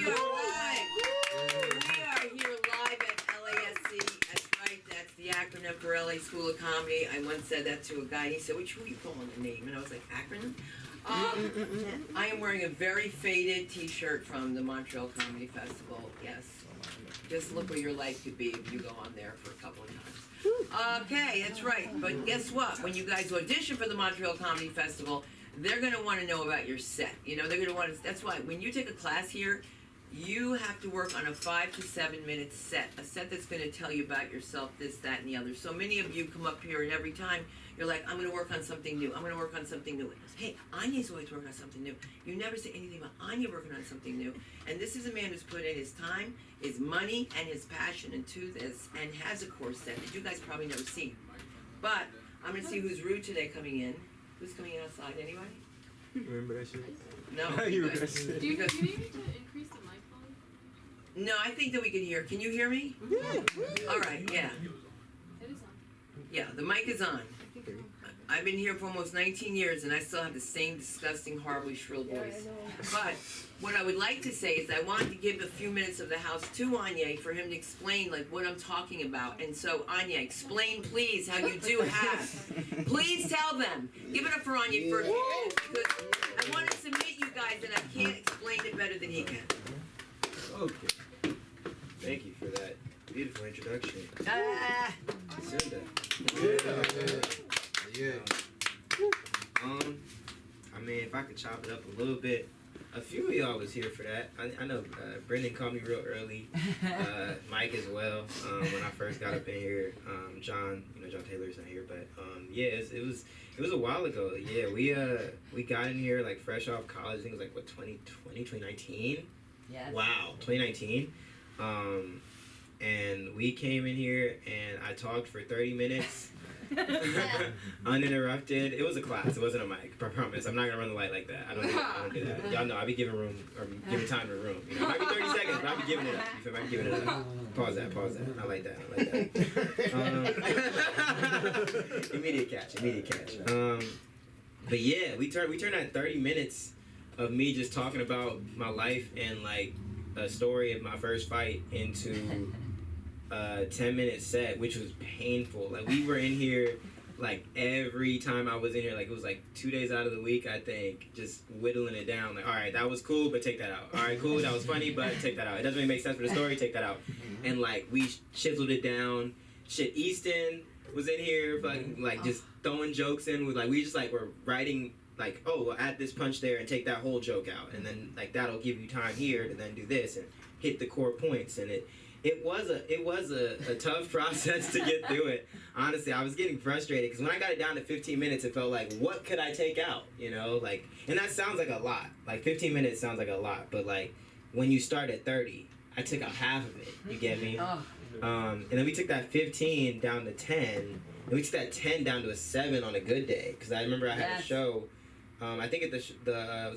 We are live. We are here live at LASC. That's right. That's the acronym for LA School of Comedy. I once said that to a guy. He said, "Which were you calling the name?" And I was like, "Acronym." I am wearing a very faded T-shirt from the Montreal Comedy Festival. Yes. Just look what your life could be if you go on there for a couple of times. Okay, that's right. But guess what? When you guys audition for the Montreal Comedy Festival, they're going to want to know about your set. You know, they're going to want to, that's why when you take a class here, you have to work on a 5 to 7 minute set. A set that's going to tell you about yourself, this, that, and the other. So many of you come up here and every time you're like, I'm going to work on something new. I'm going to work on something new. Hey, Anya's always working on something new. You never say anything about Anya working on something new. And this is a man who's put in his time, his money, and his passion into this and has a course set that you guys probably never seen. But I'm going to see who's rude today coming in. Who's coming in outside? Anybody? Remember that shit? No. You good. rested. Do you need to increase the mic volume? No, I think that we can hear. Can you hear me? Yeah. All right, yeah. It is on. Yeah, the mic is on. I think it's on. I've been here for almost 19 years and I still have the same disgusting, horribly shrill voice. But what I would like to say is I wanted to give a few minutes of the house to Anya for him to explain like what I'm talking about. And so Anya, explain please how you do have. Please tell them. Give it up for Anya for a few minutes because I want to submit you guys and I can't explain it better than he can. Okay. Thank you for that beautiful introduction. Ah. Cinda. Yeah. I mean, if I could chop it up a little bit, a few of y'all was here for that. I know Brendan called me real early. Mike as well. When I first got up in here, John, John Taylor's not here, but yeah, it was a while ago. Yeah, we got in here like fresh off college. I think it was like what 2020, 2019. Yes. Wow, 2019. And we came in here and I talked for 30 minutes. Uninterrupted. It was a class. It wasn't a mic. I promise. I'm not gonna run the light like that. I don't do that. Y'all know I be giving room or giving time to the room. You know, it might be 30 seconds, but I be giving it up. You feel me? I be giving it up. Pause that. I like that. Immediate catch. But yeah, we turned that 30 minutes of me just talking about my life and like a story of my first fight into 10-minute set, which was painful. Like we were in here like every time I was in here, like it was like 2 days out of the week, I think, just whittling it down. Like, all right, that was cool, but take that out. All right, cool, that was funny, but take that out. It doesn't really make sense for the story, take that out. And like we chiseled it down. Shit, Easton was in here like just throwing jokes in with like we just like were writing like, oh, well, add this punch there and take that whole joke out, and then like that'll give you time here to then do this and hit the core points. And it was a tough process to get through it. Honestly, I was getting frustrated because when I got it down to 15 minutes, it felt like, what could I take out? You know, like, and that sounds like a lot. Like 15 minutes sounds like a lot, but like when you start at 30, I took out half of it. You get me? And then we took that 15 down to 10, and we took that 10 down to a 7 on a good day because I remember I had a show. I think at was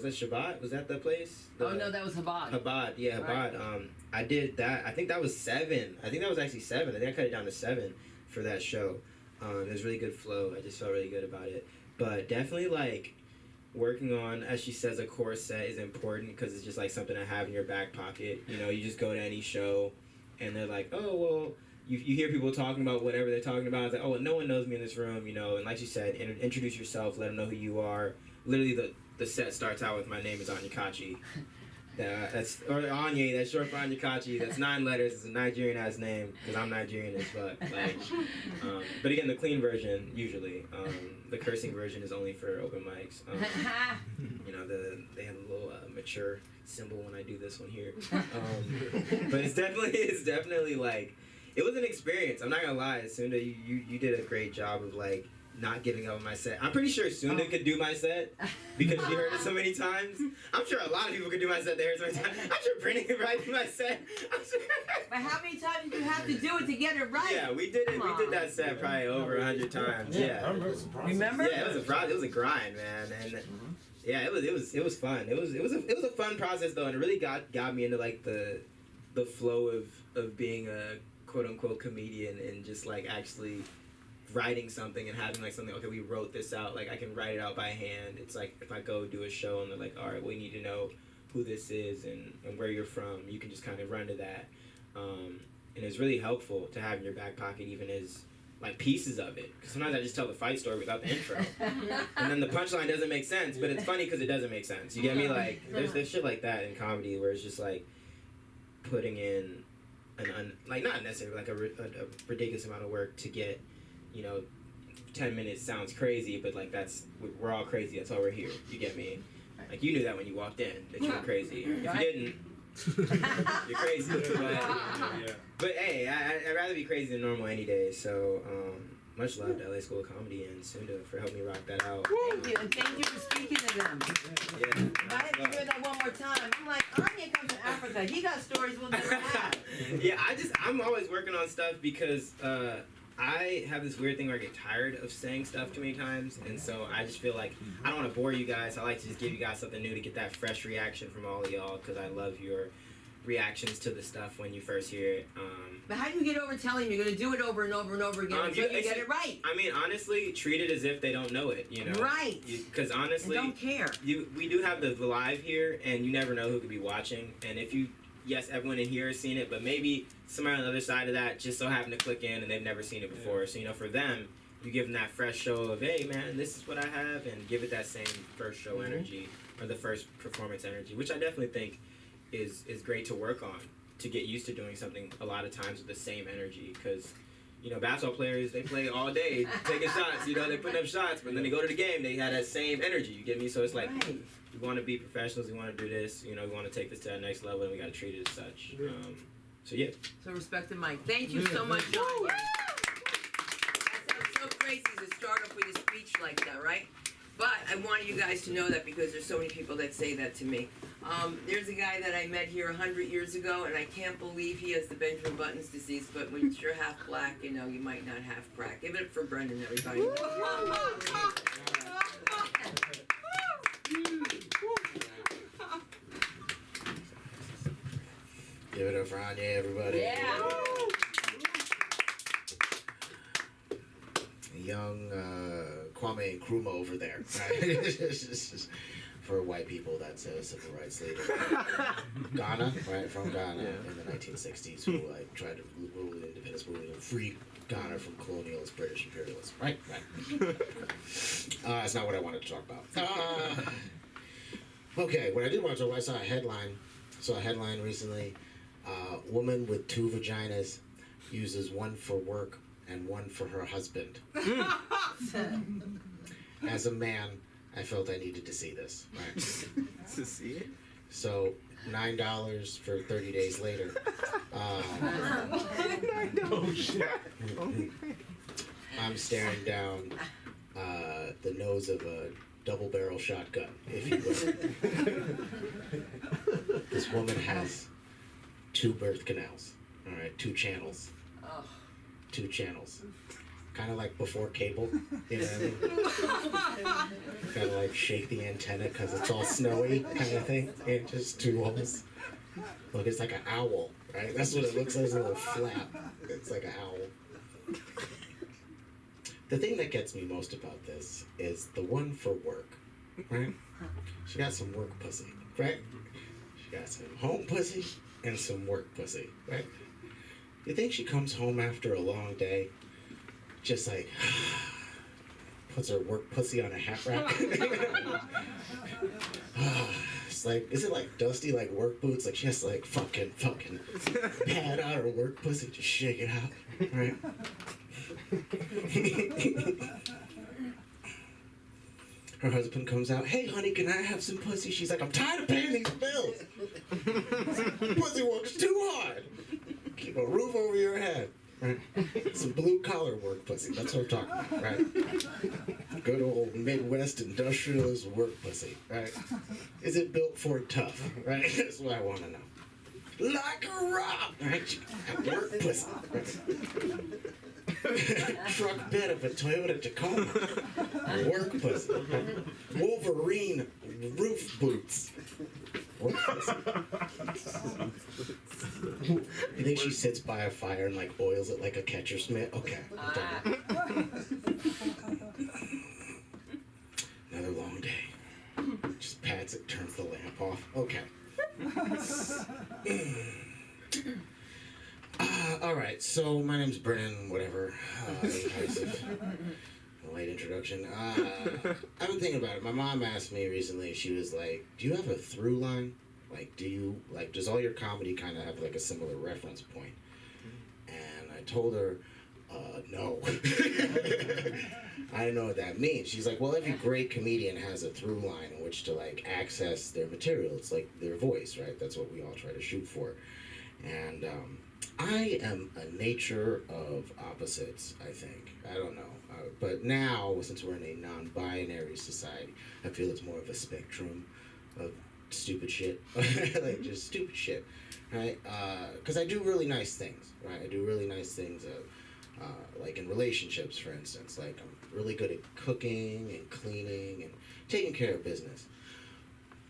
that Shabbat? Was that the place? Oh no, that was Chabad. Chabad, yeah, Chabad. Right. I did that. I think that was 7. I think that was actually 7. I think I cut it down to 7 for that show. It was really good flow. I just felt really good about it. But definitely like working on, as she says, a core set is important because it's just like something to have in your back pocket. You know, you just go to any show and they're like, oh well. You hear people talking about whatever they're talking about. It's like, oh, no one knows me in this room, you know. And like you said, introduce yourself, let them know who you are. Literally, the set starts out with my name is Anya Kachi. Or Anya, that's short for Anya Kachi. That's 9 letters. It's a Nigerian ass name because I'm Nigerian as fuck. Like, but again, the clean version usually. The cursing version is only for open mics. You know, they have a little mature symbol when I do this one here. But it's definitely like. It was an experience. I'm not gonna lie, Sunda, you did a great job of like not giving up on my set. I'm pretty sure Sunda could do my set because she heard it so many times. I'm sure a lot of people could do my set. They heard it so many times. I'm sure Brittany could write my set. I'm sure. But how many times do you have to do it to get it right? Yeah, we did it. We did that set probably over 100 times. Yeah. Remember? Yeah, it was a grind, man, and. Yeah, it was fun. It was a fun process though, and it really got me into like the flow of being a quote unquote comedian and just like actually writing something and having like something, okay, we wrote this out, like I can write it out by hand. It's like if I go do a show and they're like, all right, we need to know who this is and where you're from. You can just kind of run to that. And it's really helpful to have in your back pocket even as like pieces of it. Because sometimes I just tell the fight story without the intro. And then the punchline doesn't make sense, but it's funny because it doesn't make sense. You get me? Like, there's shit like that in comedy where it's just like putting in like not necessarily like a ridiculous amount of work to get, 10 minutes sounds crazy, but like we're all crazy. That's why we're here. You get me? Like you knew that when you walked in that you were crazy. If you didn't, you're crazy. But hey, I'd rather be crazy than normal any day. So much love to LA School of Comedy and Sunda for helping me rock that out. Thank you, and thank you for speaking to them. Yeah. I have to hear that one more time. I'm like, Anya comes from Africa. He got stories we'll never have. Yeah, I'm always working on stuff because I have this weird thing where I get tired of saying stuff too many times, and so I just feel like I don't want to bore you guys. I like to just give you guys something new to get that fresh reaction from all of y'all because I love your reactions to the stuff when you first hear it. But how do you get over telling them you're going to do it over and over and over again until you get it right? I mean, honestly, treat it as if they don't know it, Right. Because honestly, and don't care. We do have the live here, and you never know who could be watching. And if you, yes, everyone in here has seen it, but maybe somebody on the other side of that just so happened to click in and they've never seen it before. So, for them, you give them that fresh show of, hey, man, this is what I have, and give it that same first show energy or the first performance energy, which I definitely think is great to work on, to get used to doing something a lot of times with the same energy. Because, basketball players, they play all day taking shots, they put up shots, but then they go to the game, they have that same energy, you get me? So it's like, we want to be professionals, we want to do this, we want to take this to that next level, and we got to treat it as such. So yeah. So respect the mic. Thank you so much, John. That sounds so crazy to start off with a speech like that, right? But I wanted you guys to know that because there's so many people that say that to me. There's a guy that I met here 100 years ago, and I can't believe he has the Benjamin Button's disease, but when you're half black, you might not have crack. Give it up for Brendan, everybody. Give it up for Anya, everybody. Yeah. Young Kwame Nkrumah over there. Right? For white people, that's a civil rights leader. Ghana, right? From Ghana in the 1960s, who tried to rule the independence movement and free Ghana from colonialist British imperialism. Right? Right. That's not what I wanted to talk about. Okay, what I did want to talk about, I saw a headline recently. Woman with 2 vaginas uses one for work and one for her husband. As a man, I felt I needed to see this. Right? To see it? So, $9 for 30 days later. I'm staring down the nose of a double-barrel shotgun, if you will. This woman has 2 birth canals. All right, 2 channels. 2 channels. Kind of like before cable, you know what I mean? Kind of like shake the antenna because it's all snowy kind of thing. And just 2 holes. Look, it's like an owl, right? That's what it looks like, it's a little flap. It's like an owl. The thing that gets me most about this is the one for work, right? She got some work pussy, right? She got some home pussy and some work pussy, right? You think she comes home after a long day, just like, puts her work pussy on a hat rack? It's like, is it like dusty like work boots? Like she has to like fucking pad out her work pussy to shake it out, right? Her husband comes out, hey honey, can I have some pussy? She's like, I'm tired of paying these bills. Pussy works too hard. Keep a roof over your head. Right? Some blue collar work pussy. That's what I'm talking about, right? Good old Midwest industrialist work pussy, right? Is it built for tough, right? That's what I want to know. Like a rock, right? Work pussy. Right? Truck bed of a Toyota Tacoma. Work pussy. Wolverine roof boots. Work pussy. You think she sits by a fire and like oils it like a catcher's mitt? Okay. Another long day. Just pats it, turns the lamp off. Okay. All right, so my name's Brennan, whatever. Light introduction. I've been thinking about it. My mom asked me recently, she was like, do you have a through line? Like, does all your comedy kind of have like a similar reference point? And I told her, no. I don't know what that means. She's like, well, every great comedian has a through line in which to like access their material. It's like their voice, right? That's what we all try to shoot for. And I am a nature of opposites, I think. I don't know. But now, since we're in a non-binary society, I feel it's more of a spectrum of stupid shit. Like, just stupid shit, right? Because I do really nice things, right? I do really nice things, like in relationships, for instance. Like, I'm really good at cooking and cleaning and taking care of business.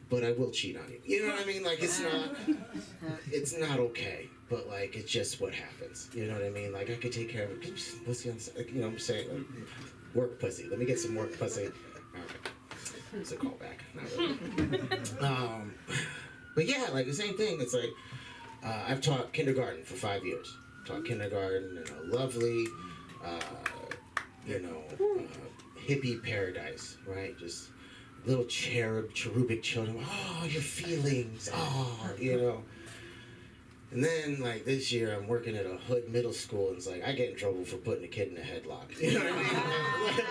But I will cheat on you. You know what I mean? Like, it's not okay. But, like, it's just what happens. You know what I mean? Like, I could take care of it. Pussy on, you know what I'm saying? Like, work pussy. Let me get some work pussy. All right. It's a callback. Not really. But, yeah, like, the same thing. It's like, I've taught kindergarten for 5 years. Taught kindergarten in a lovely, hippie paradise, right? Just little cherubic children. Oh, your feelings. Oh, you know. And then, like, this year, I'm working at a hood middle school, and it's like, I get in trouble for putting a kid in a headlock. You know what I mean?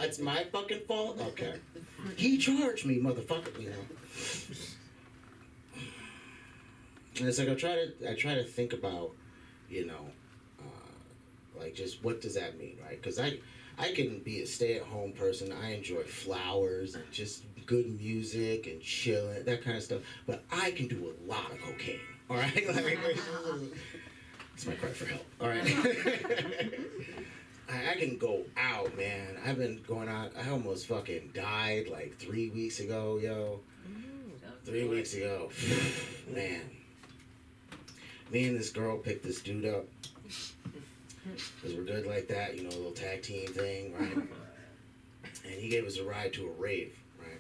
That's my fucking fault? Okay. He charged me, motherfucker, you know. And it's like, I try to think about, you know, like, just what does that mean, right? Because I can be a stay-at-home person. I enjoy flowers and just good music and chilling, that kind of stuff. But I can do a lot of cocaine. All right, like, it's my cry for help. All right, I can go out, man. I've been going out. I almost fucking died like 3 weeks ago, yo. 3 weeks ago, man. Me and this girl picked this dude up because we're good like that, you know, a little tag team thing, right? And he gave us a ride to a rave, right?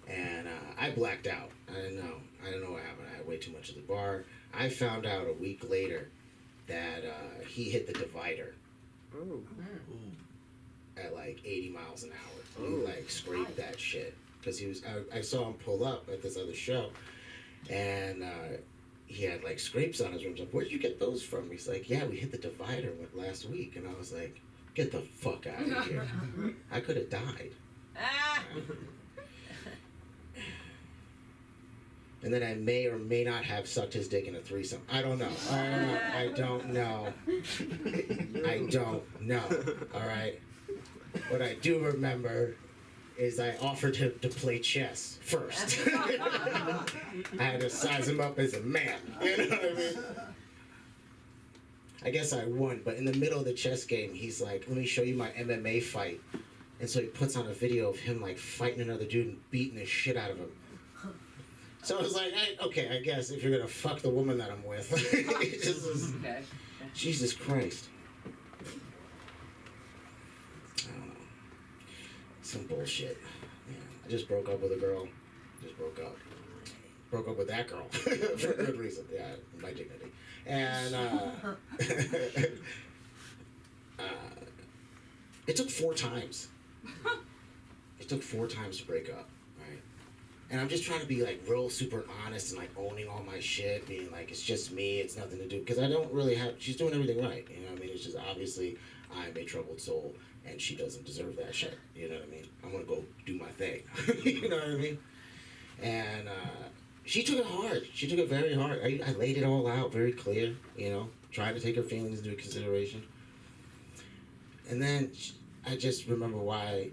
And I blacked out. I didn't know what happened. I had way too much at the bar. I found out a week later that he hit the divider at like 80 miles an hour. He like scraped that shit because I saw him pull up at this other show, and he had like scrapes on his rims. Like, where'd you get those from? He's like, yeah, we hit the divider last week. And I was like, get the fuck out of here. I could have died. And then I may or may not have sucked his dick in a threesome. I don't know. I don't know. All right. What I do remember is I offered him to play chess first. I had to size him up as a man. You know what I mean? I guess I won, but in the middle of the chess game, he's like, let me show you my MMA fight. And so he puts on a video of him like fighting another dude and beating the shit out of him. So I was like, okay, I guess if you're gonna fuck the woman that I'm with, okay. Jesus Christ. I don't know. Some bullshit. Yeah. I just broke up with a girl. Broke up with that girl for a good reason. Yeah, my dignity. And it took 4 times. It took 4 times to break up. And I'm just trying to be, like, real super honest and, like, owning all my shit, being like, it's just me, it's nothing to do, because I don't really have, she's doing everything right, you know what I mean? It's just, obviously, I'm a troubled soul, and she doesn't deserve that shit, you know what I mean? I'm gonna go do my thing, you know what I mean? And, she took it hard. She took it very hard. I laid it all out very clear, you know, tried to take her feelings into consideration. And then, I just remember why,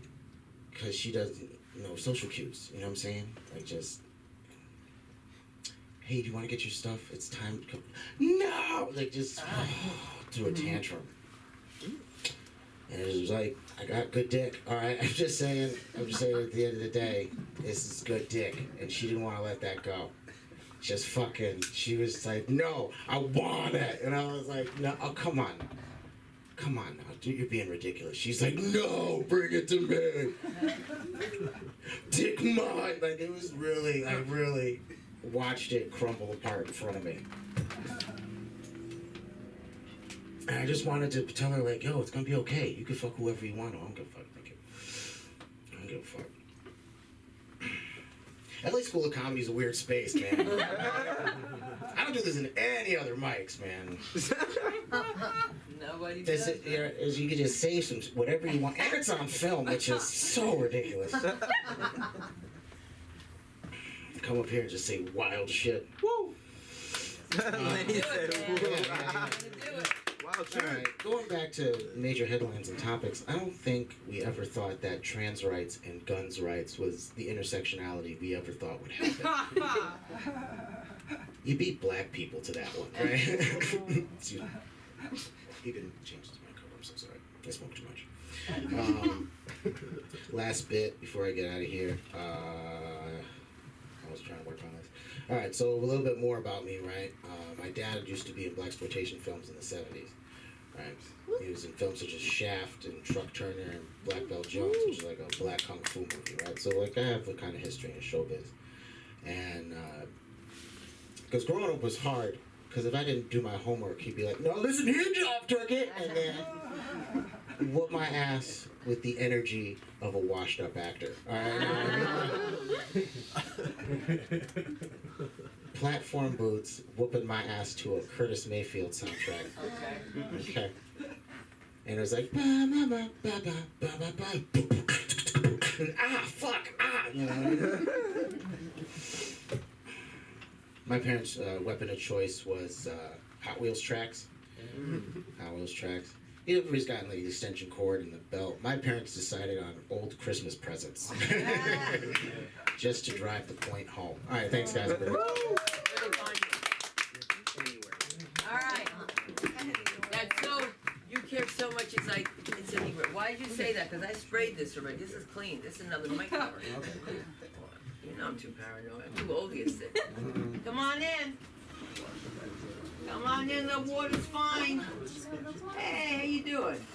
because she doesn't, social cues, you know what I'm saying? Like, just, hey, do you want to get your stuff? It's time to come. No! Like, just threw a tantrum. And it was like, I got good dick, all right? I'm just saying at the end of the day, this is good dick. And she didn't want to let that go. Just fucking, she was like, no, I want it. And I was like, no, oh, come on now, dude, you're being ridiculous. She's like, no, bring it to me. Dick mine. Like, it was really, watched it crumble apart in front of me. And I just wanted to tell her, like, yo, it's gonna be okay. You can fuck whoever you want. Oh, I don't give a fuck. Thank you. I don't give a fuck. LA School of Comedy is a weird space, man. I don't do this in any other mics, man. Nobody This does. is you can just say some whatever you want, and it's on film, which is so ridiculous. Come up here and just say wild shit. Woo! Do Lenny said, it, "Woo." man. Yeah. Do it. Wow, All sure. right, going back to major headlines and topics, I don't think we ever thought that trans rights and guns rights was the intersectionality we ever thought would happen. You beat black people to that one, right? Excuse me. You can change this mic over, I'm so sorry. I smoked too much. Last bit before I get out of here. I was trying to work on this. All right, so a little bit more about me, right? My dad used to be in blaxploitation films in the 70s, right? He was in films such as Shaft and Truck Turner and Black Belt Jones, which is like a black kung fu movie, right? So like I have a kind of history in showbiz, and because growing up was hard. Because if I didn't do my homework, he'd be like, "No, listen here, job turkey," and then whoop my ass with the energy of a washed-up actor. All right. Platform boots, whooping my ass to a Curtis Mayfield soundtrack. Okay. And it was like, ba, ba, ba, ba, ba, ba, ba, ba. Ah, fuck, ah, you know. My parents' weapon of choice was Hot Wheels tracks. Hot Wheels tracks. Everybody's gotten like the extension cord and the belt. My parents decided on old Christmas presents just to drive the point home. All right, thanks guys. All right. That's so. You care so much. It's like it's anywhere. Why did you say that? Because I sprayed this already. This is clean. This is another mic cover. You know I'm too paranoid. I'm too old to get sick. Come on in. Come on in. The water's fine. Hey, how you doing?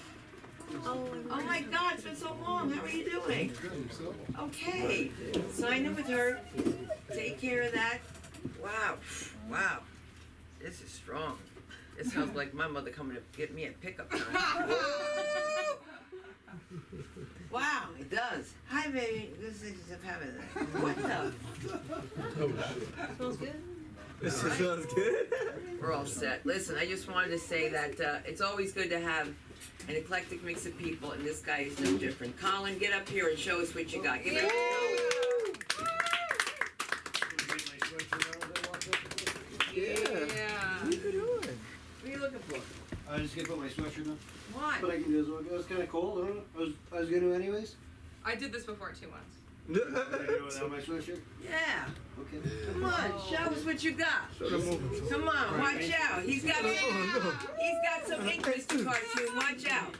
Oh my God, it's been so long. How are you doing? Okay. Sign in with her. Take care of that. Wow. Wow. This is strong. It sounds like my mother coming to get me a pickup time. Wow, it does. Hi, baby. This is having that. What the? Smells good. This smells good. We're all set. Listen, I just wanted to say that it's always good to have an eclectic mix of people, and this guy is no different. Colin, get up here and show us what you got. Give it up to Colin. Yeah. What you doing? What are you looking for? I was just gonna put my sweatshirt on, Why? but I can do as well. It was kind of cold. I don't know. I was gonna anyways. I did this before 2 months. Can I do it without my sweatshirt? Yeah. Okay. Come on, show us what you got. Come on, watch out. He's got some interest to cartoon. Watch out.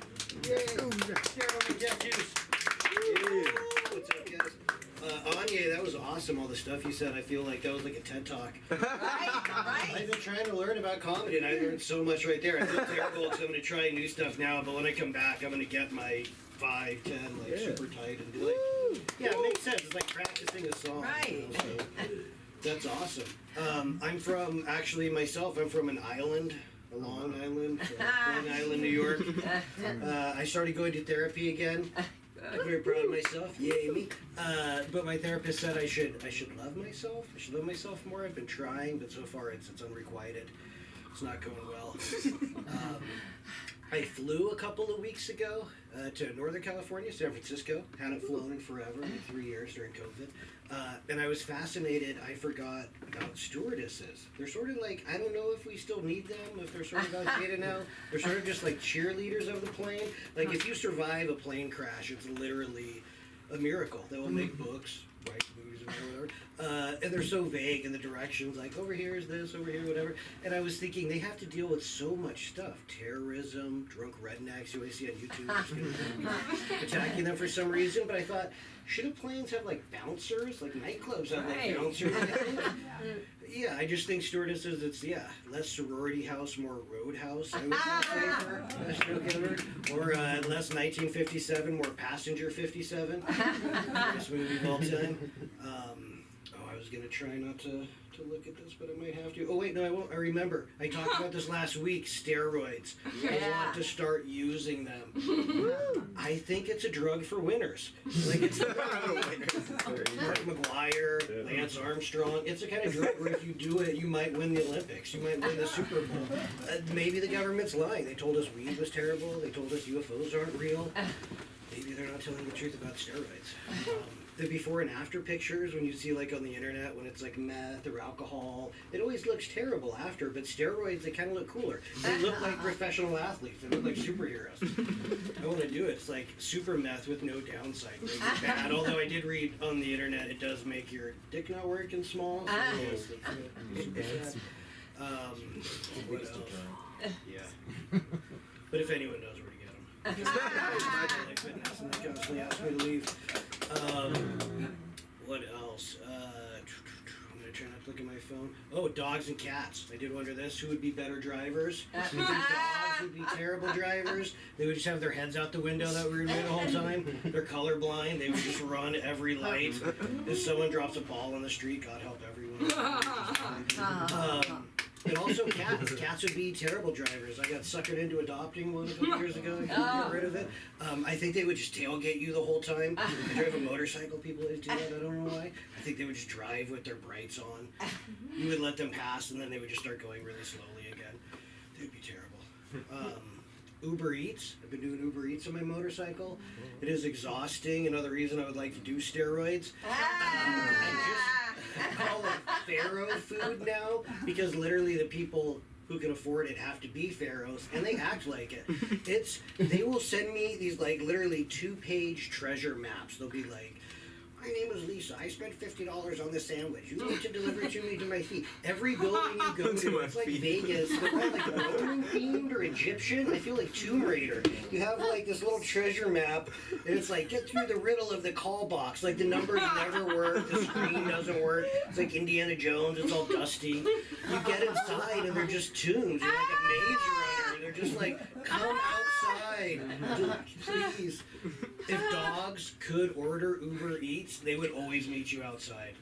What's up, guys? Anya, that was awesome. All the stuff you said. I feel like that was like a TED talk. Right? I've been trying to learn about comedy, and I learned so much right there. I feel terrible because I'm going to try new stuff now, but when I come back, I'm going to get my 5, 10, like super tight and do like. Yeah, it makes sense. It's like practicing a song. Right. You know, so that's awesome. I'm from I'm from an island. A Long Island, Long Island, New York. I started going to therapy again. I'm very proud of myself. Yay me! But my therapist said I should love myself. I should love myself more. I've been trying, but so far it's unrequited. It's not going well. I flew a couple of weeks ago to Northern California, San Francisco. Hadn't flown in forever, like 3 years during COVID. And I was fascinated. I forgot about stewardesses. They're sort of like, I don't know if we still need them, if they're sort of outdated now. They're sort of just like cheerleaders of the plane. Like if you survive a plane crash, it's literally a miracle. They will make books, write movies, or whatever. And they're so vague in the directions, like over here is this, over here, whatever. And I was thinking they have to deal with so much stuff. Terrorism, drunk rednecks you always see on YouTube just attacking them for some reason. But I thought, shouldn't planes have like bouncers? Like nightclubs have like bouncers. Yeah, I just think stewardesses, it's, less sorority house, more roadhouse, I would say, for best or less 1957, more passenger 57. Best movie of all time. I was going to try not to to look at this, but I might have to. Oh wait, no, I won't. I remember. I talked about this last week. Steroids. I want to start using them. I think it's a drug for winners. Like it's Mark McGuire, Lance Armstrong. It's the kind of drug where if you do it, you might win the Olympics. You might win the Super Bowl. Maybe the government's lying. They told us weed was terrible. They told us UFOs aren't real. Maybe they're not telling the truth about steroids. The before and after pictures when you see like on the internet when it's like meth or alcohol, it always looks terrible after, but steroids, they kind of look cooler. They look like professional athletes. They look like superheroes. I want to do it. It's like super meth with no downside. Really bad. Although I did read on the internet it does make your dick not working small. So it's super sad. What else? Yeah. But if anyone knows where to get them. Like fitness, and they constantly ask me to leave. What else? I'm gonna try not to look at my phone. Oh, dogs and cats. I did wonder this. Who would be better drivers? I think dogs would be terrible drivers. They would just have their heads out the window that weird way the whole time. They're colorblind. They would just run every light. If someone drops a ball on the street, God help everyone. And also cats. Cats would be terrible drivers. I got suckered into adopting one a couple years ago. I couldn't get rid of it. I think they would just tailgate you the whole time. I drive a motorcycle. People always do that. I don't know why. I think they would just drive with their brights on. You would let them pass, and then they would just start going really slowly again. They'd be terrible. Uber Eats. I've been doing Uber Eats on my motorcycle. It is exhausting. Another reason I would like to do steroids. I call it Pharaoh food now because literally the people who can afford it have to be pharaohs, and they act like it. They will send me these like literally 2-page treasure maps. They'll be like, my name is Lisa. I spent $50 on this sandwich. You need to deliver it to me to my feet. Every building you go to, it's like Vegas. They're all like Roman themed or Egyptian. I feel like Tomb Raider. You have like this little treasure map, and it's like get through the riddle of the call box. Like the numbers never work. The screen doesn't work. It's like Indiana Jones. It's all dusty. You get inside, and they're just tombs. You're like a maze runner. They're just like, come outside, please. If dogs could order Uber Eats, they would always meet you outside.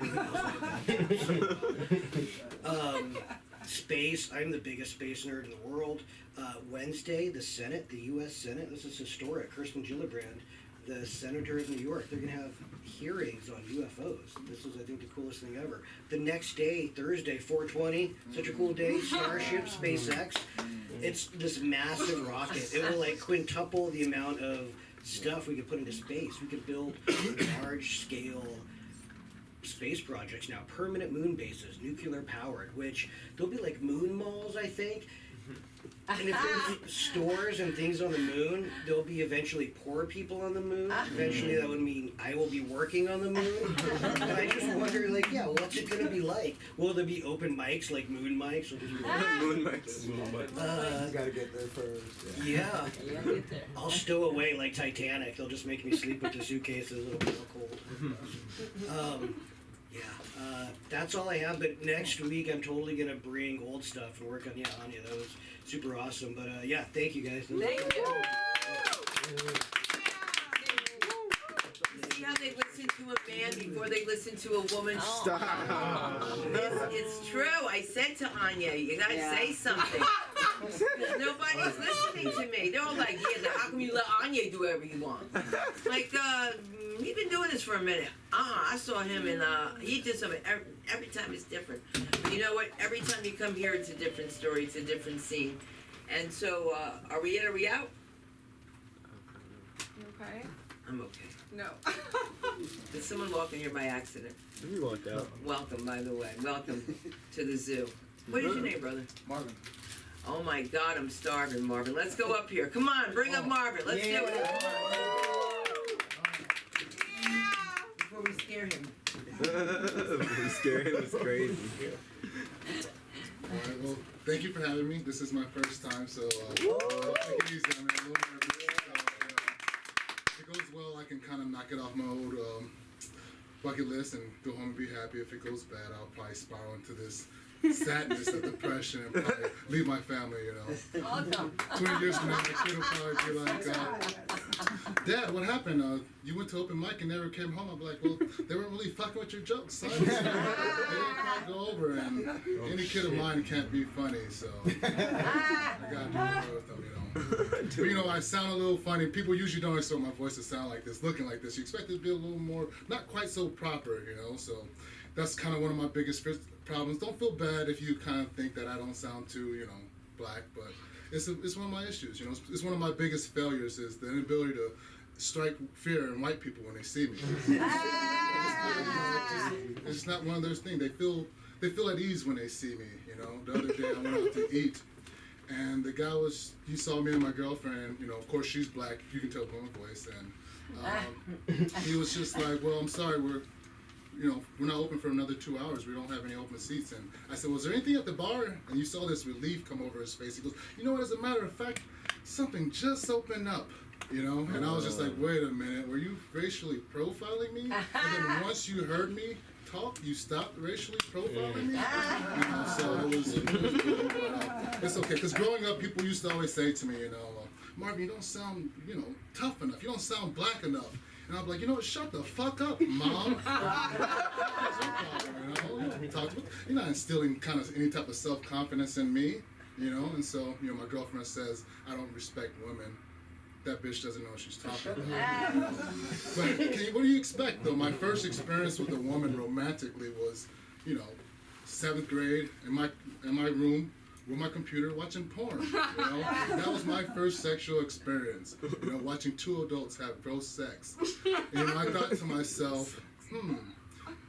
Space, I'm the biggest space nerd in the world. Wednesday, the Senate, the U.S. Senate, this is historic. Kirsten Gillibrand, the senator of New York, they're going to have hearings on UFOs. This is, I think, the coolest thing ever. The next day, Thursday, 4/20, such a cool day, Starship, SpaceX. It's this massive rocket. It will like quintuple the amount of stuff we could put into space. We could build large-scale space projects now, permanent moon bases, nuclear powered, which there'll be like moon malls, I think. And if there's stores and things on the moon, there'll be eventually poor people on the moon. Eventually that would mean I will be working on the moon. And I just wonder, like, yeah, what's it going to be like? Will there be open mics, like moon mics? Moon mics. You gotta get there first. Yeah. I'll stow away like Titanic. They'll just make me sleep with the suitcases. It'll be all cold. That's all I have. But next week, I'm totally going to bring old stuff and work on Anya. That was super awesome. But yeah, thank you guys. Thank you. See how they listen to a man before they listen to a woman? Stop. It's true. I said to Anya, you gotta say something. Nobody's listening to me. They're all like, yeah, how come you let Anya do whatever you want? Like, we've been doing this for a minute. I saw him and he did something. Every time it's different. But you know what? Every time you come here, it's a different story. It's a different scene. And so, are we in? Are we out? You okay? I'm okay. No. Did someone walk in here by accident? We walked out. Welcome, by the way. Welcome to the zoo. What is your name, brother? Marvin. Oh my God, I'm starving, Marvin. Let's go up here. Come on, bring up Marvin. Let's do it. Before we scare him. We scared him. It's crazy. Alright, well, thank you for having me. This is my first time, so take it easy. I'm a little nervous. If it goes well, I can kind of knock it off my old bucket list and go home and be happy. If it goes bad, I'll probably spiral into this sadness of depression and probably leave my family, you know. Welcome. 20 years from now, my kid will probably be like, Dad, what happened? You went to open mic and never came home. I'm like, well, they weren't really fucking with your jokes, son. They didn't quite go over, and any kid of mine can't be funny, so I gotta do more with them, you know. But, you know, I sound a little funny. People usually don't expect my voice to sound like this, looking like this. You expect it to be a little more, not quite so proper, you know, so that's kind of one of my biggest problems. Don't feel bad if you kind of think that I don't sound too, you know, black, but it's one of my issues, you know. It's one of my biggest failures is the inability to strike fear in white people when they see me. It's just not one of those things. They feel at ease when they see me, you know. The other day I went out to eat, and the guy he saw me and my girlfriend, you know, of course she's black, you can tell by my voice, and he was just like, well, I'm sorry, we're not open for another 2 hours. We don't have any open seats. And I said, was there anything at the bar? And you saw this relief come over his face. He goes, you know what, as a matter of fact, something just opened up, you know? And I was just like, wait a minute, were you racially profiling me? And then once you heard me talk, you stopped racially profiling me? You know, so it was it's okay, because growing up, people used to always say to me, you know, Marvin, you don't sound, you know, tough enough. You don't sound black enough. And I'm like, you know what, shut the fuck up, Mom. You're not instilling kind of any type of self-confidence in me, you know? And so, you know, my girlfriend says, I don't respect women. That bitch doesn't know what she's talking about. But what do you expect, though? My first experience with a woman romantically was, you know, 7th grade in my room with my computer watching porn, you know? That was my first sexual experience, you know, watching 2 adults have gross sex. And, you know, I thought to myself,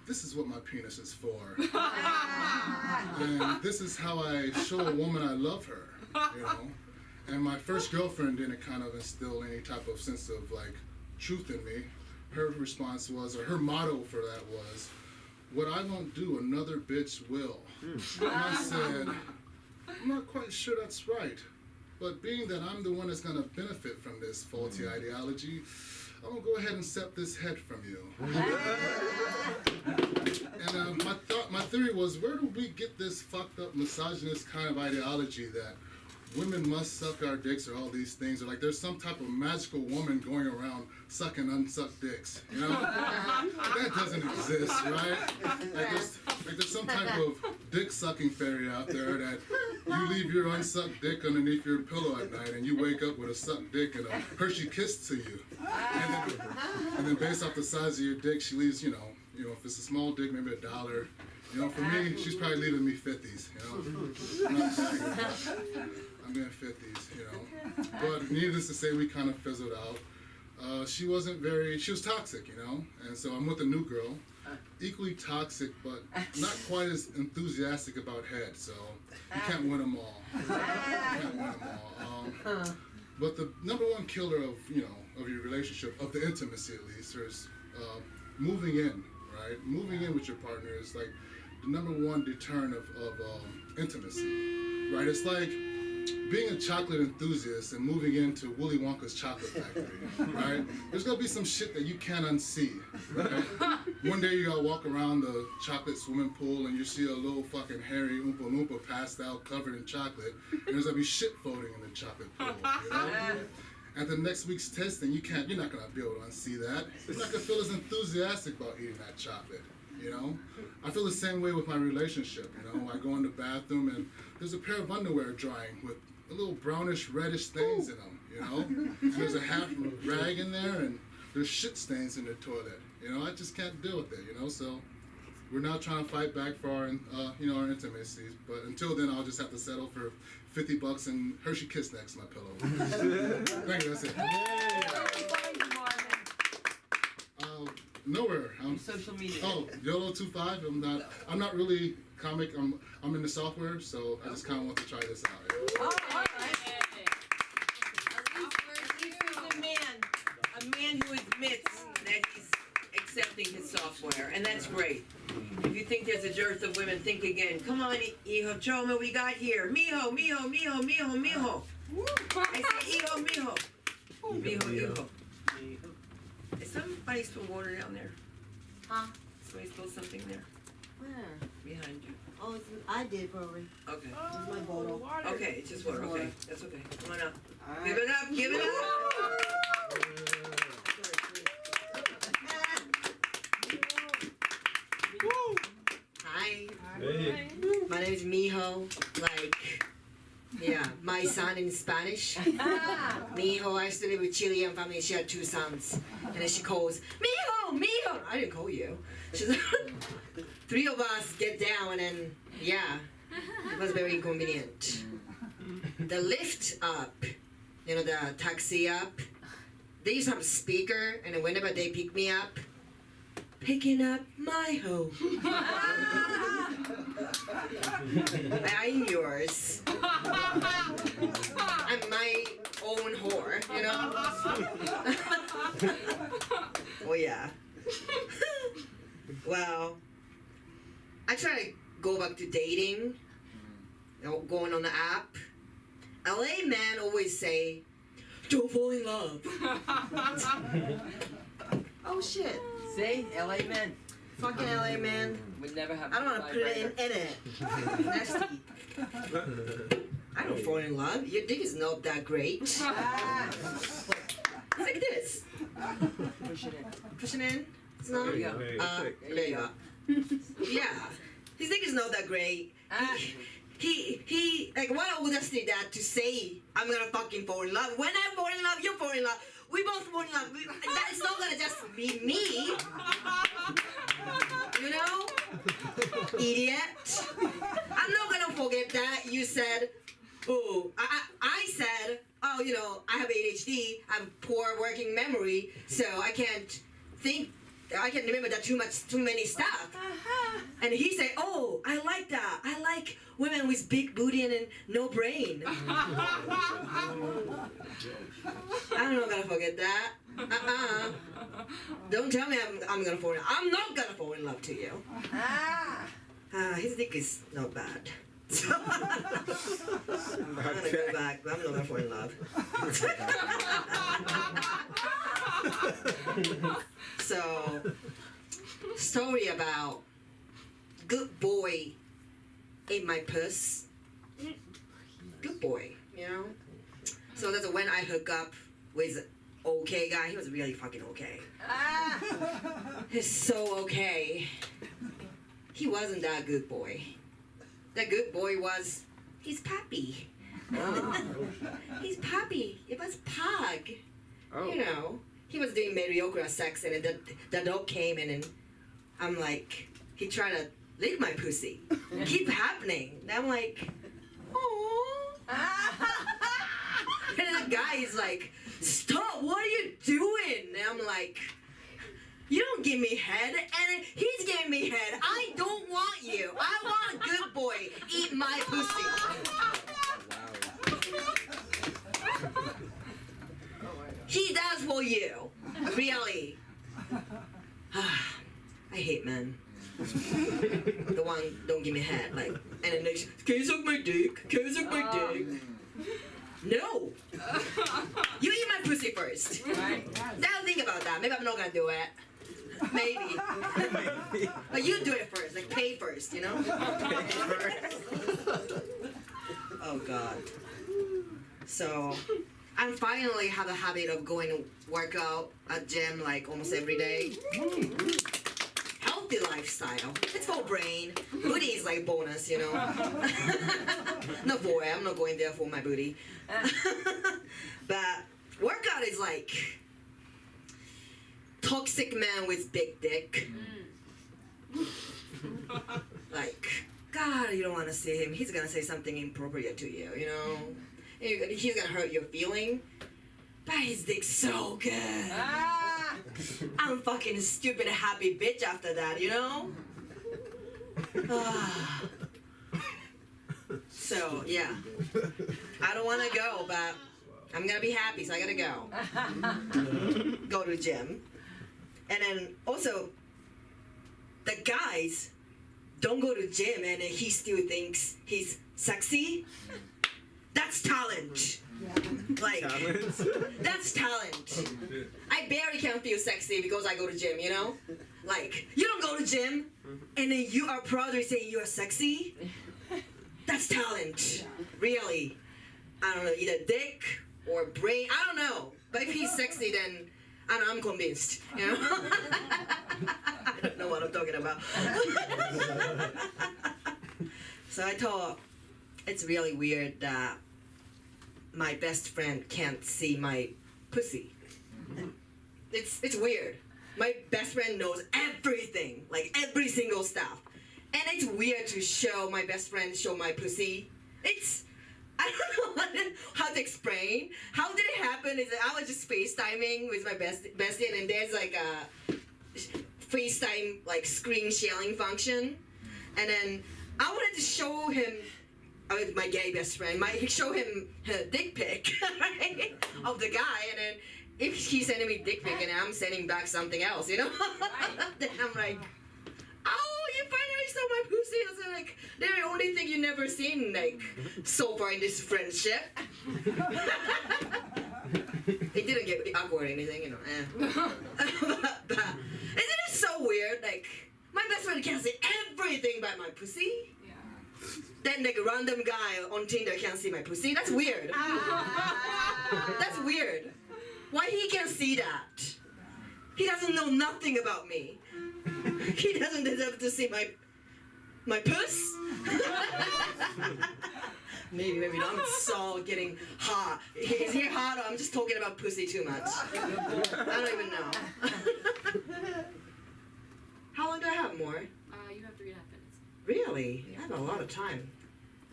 this is what my penis is for. And this is how I show a woman I love her, you know? And my first girlfriend didn't kind of instill any type of sense of, like, truth in me. Her response was, or her motto for that was, what I won't do, another bitch will. And I said, I'm not quite sure that's right, but being that I'm the one that's going to benefit from this faulty ideology, I'm going to go ahead and accept this head from you. And my theory was, where do we get this fucked up misogynist kind of ideology that women must suck our dicks or all these things, or like there's some type of magical woman going around sucking unsucked dicks, you know? That doesn't exist, right? Like there's some type of dick sucking fairy out there that you leave your unsucked dick underneath your pillow at night and you wake up with a sucked dick and a Hershey kiss to you. And then based off the size of your dick, she leaves, you know, if it's a small dick, maybe $1. You know, for me, she's probably leaving me 50s, you know? I'm not bragging about it. I'm in 50s, you know? But needless to say, we kind of fizzled out. She was toxic, you know? And so I'm with a new girl, equally toxic, but not quite as enthusiastic about head, so you can't win them all. But the number one killer of your relationship, of the intimacy at least, is moving in, right? Moving in with your partner is like the number one deterrent of intimacy, right? It's like being a chocolate enthusiast and moving into Willy Wonka's chocolate factory, right? There's gonna be some shit that you can't unsee, right? One day you gotta walk around the chocolate swimming pool and you see a little fucking hairy Oompa Loompa passed out covered in chocolate, and there's gonna be shit floating in the chocolate pool, you know? At the next week's testing, you're not gonna be able to unsee that. You're not gonna feel as enthusiastic about eating that chocolate, you know? I feel the same way with my relationship, you know? I go in the bathroom and there's a pair of underwear drying with a little brownish, reddish stains in them, you know? And there's a half rag in there and there's shit stains in the toilet, you know? I just can't deal with it, you know? So we're now trying to fight back for our, our intimacies, but until then I'll just have to settle for $50 and Hershey Kiss next to my pillow. Thank you, that's it. Nowhere. Social media. Oh, YOLO25. I'm not really comic. I'm in the software, so I just kind of want to try this out. Oh, all right. At least he's a man who admits that he's accepting his software, and that's great. If you think there's a dearth of women, think again. Come on, hijo, show me what we got here. Mijo, mijo, mijo, mijo, mijo. I say hijo, mijo. Mijo, hijo. Is somebody spilled water down there? Huh? Somebody spilled something there? Where? Behind you. Oh, I did probably. Okay. It's my bottle. Okay, it's just water. Okay, that's okay. Come on up. Give it up, give it up! Hi, Hey. my name is Mijo. Like, yeah, my son in Spanish. Mijo, I used to live with Chilean family. She had 2 sons. And then she calls, Mijo, Mijo. I didn't call you. She's 3 of us get down and then, yeah, it was very inconvenient. The lift up, you know, the taxi up, they used to have a speaker, and then whenever they pick me up, picking up my hoe. I'm yours. I'm my own whore, you know? Oh, yeah. Well, I try to go back to dating, you know, going on the app. LA men always say, don't fall in love. Oh, shit. See, LA men Fucking LA man. would never have. I don't want to put it in it. Nasty. I don't fall in love. Your dick is not that great. It's like this. Push it in. Push it in. It's not. There you go. There you go. Yeah. His dick is not that great. He, like, what audacity that to say, I'm gonna fucking fall in love. When I fall in love, you fall in love. We both fall in love. That's not gonna just be me. You know? Idiot. I'm not gonna forget that you said, oh, I said, oh, you know, I have ADHD, I have poor working memory, so I can't remember that too many stuff. And he said, oh, I like that. I like women with big booty and no brain. I'm not gonna forget that. Don't tell me I'm gonna fall in love. I'm not gonna fall in love to you. His dick is not bad. So, I'm gonna go back, but I'm not gonna fall in love. So, story about good boy in my purse. Good boy, you know? So that's when I hook up with okay guy. He was really fucking okay. He's so okay. He wasn't that good boy. The good boy was his puppy. His puppy. It was Pug. Oh. You know, he was doing mediocre sex, and the dog came in, and I'm like, he tried to lick my pussy. Keep happening. And I'm like, oh. And the guy is like, stop, what are you doing? And I'm like, you don't give me head, and he's giving me head. I don't want you. I want a good boy. Eat my pussy. He does for you. Really. I hate men. The one don't give me head. Like, and then they say, can you suck my dick? Can you suck my dick? No. You eat my pussy first. Right. Now think about that. Maybe I'm not gonna do it. Maybe. But you do it first. Like, pay first, you know? Oh, God. So, I finally have a habit of going to work out at gym like almost every day. Healthy lifestyle. It's for brain. Booty is like bonus, you know? Not for it. I'm not going there for my booty. But workout is like toxic man with big dick. Like, God, you don't want to see him. He's gonna say something inappropriate to you, you know? He's gonna hurt your feeling. But his dick's so good. I'm fucking stupid happy bitch after that, you know? So, yeah. I don't want to go, but I'm gonna be happy, so I gotta go. Go to the gym. And then also, the guys don't go to the gym and he still thinks he's sexy. That's talent. Like, that's talent. I barely can feel sexy because I go to gym, you know? Like, you don't go to gym and then you are proudly saying you are sexy. That's talent. Really. I don't know, either dick or brain, I don't know. But But if he's sexy, then I'm convinced. You know. I don't know what I'm talking about. So I thought it's really weird that my best friend can't see my pussy. It's weird. My best friend knows everything, like every single stuff. And it's weird to show my best friend show my pussy. I don't know how to explain. How did it happen is that I was just FaceTiming with my bestie, and there's like a FaceTime like screen sharing function. And then I wanted to show him, my gay best friend, show him a dick pic, right, of the guy, and then if he's sending me dick pic and I'm sending back something else, you know, then I'm like, oh, you finally saw my pussy. I was like, they're the only thing you never seen, like, so far in this friendship. It didn't get awkward or anything, you know. But isn't it so weird? Like, my best friend can see everything about my pussy. Then like a random guy on Tinder can't see my pussy. That's weird. That's weird. Why he can see that? He doesn't know nothing about me. He doesn't deserve to see my puss. Maybe not. I'm so getting hot. Is he hot or I'm just talking about pussy too much? I don't even know. How long do I have more? You have 3.5 minutes. Really? I have a lot of time.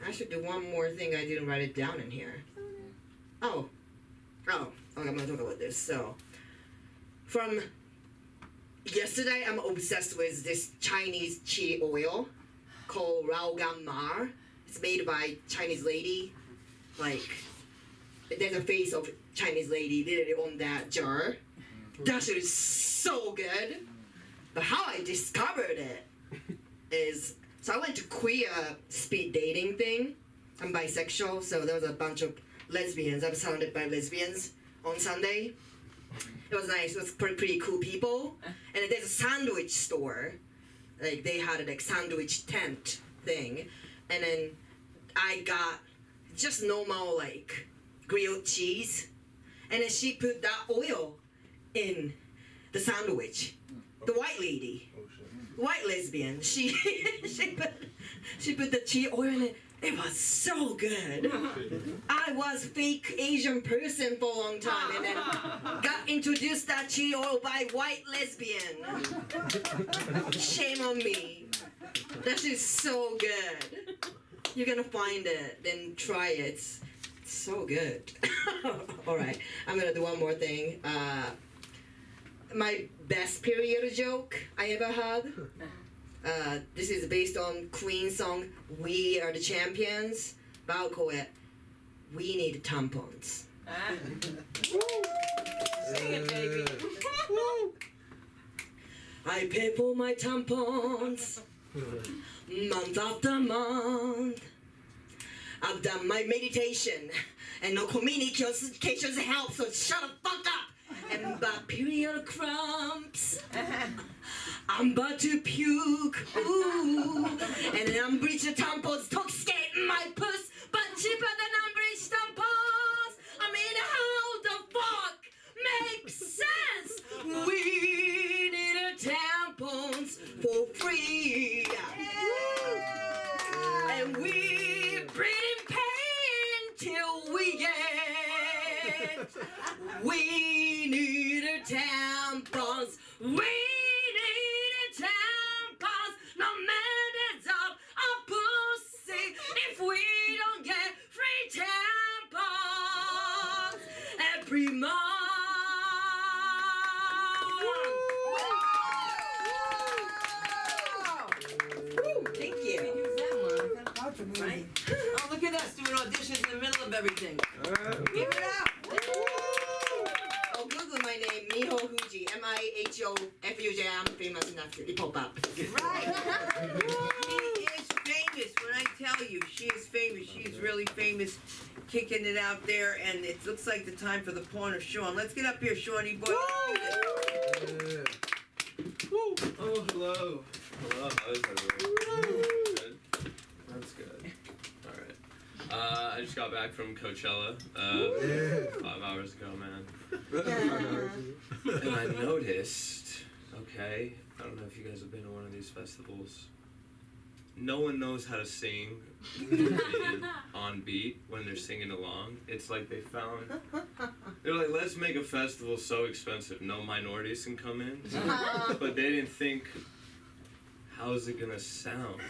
I should do one more thing. I didn't write it down in here. Oh, okay, I'm gonna talk about this. So, from yesterday, I'm obsessed with this Chinese tea oil called Rao Gan Mar. It's made by Chinese lady. Like, there's a face of Chinese lady literally on that jar. That shit is so good. But how I discovered it is, so I went to queer speed dating thing. I'm bisexual, so there was a bunch of lesbians. I was surrounded by lesbians on Sunday. It was nice. It was pretty cool people. And there's a sandwich store. Like, they had a like sandwich tent thing. And then I got just normal like grilled cheese. And then she put that oil in the sandwich. The white lady, white lesbian, she put the tea oil in it. It was so good. I was fake Asian person for a long time, and then got introduced that tea oil by white lesbian. Shame on me. That shit is so good. You're gonna find it, then try it. It's so good. All right, I'm gonna do one more thing. My best period joke I ever had. This is based on Queen's song "We Are the Champions." But I'll call it "We Need Tampons." Sing it, baby. I pay for my tampons month after month. I've done my meditation and no communications help, so shut the fuck up. And my period cramps. I'm about to puke. Ooh. And then unbleached tampons toxicate my puss, but cheaper than unbleached tampons. I mean, how the fuck makes sense? We need a tampons for free. And we breathe in pain till we get. We need a tampons. We need a tampons. No matter of a pussy, if we don't get free tampons every month. Woo, thank you. Right? Oh, look at us doing auditions in the middle of everything. Give it up. Oh, Google my name, Miho Fuji, MIHOFUJ. I'm famous enough to pop up. Right. She is famous. When I tell you, she is famous. She is really famous, kicking it out there, and it looks like the time for the pawn of Sean. Let's get up here, Shawnee boy. Yeah. Woo. Oh, hello. Hello. How's everyone? Good. That's good. All right. I just got back from Coachella 5 hours ago, man. And I noticed, okay, I don't know if you guys have been to one of these festivals. No one knows how to sing on beat when they're singing along. It's like they're like, let's make a festival so expensive no minorities can come in. But they didn't think, how's it gonna sound?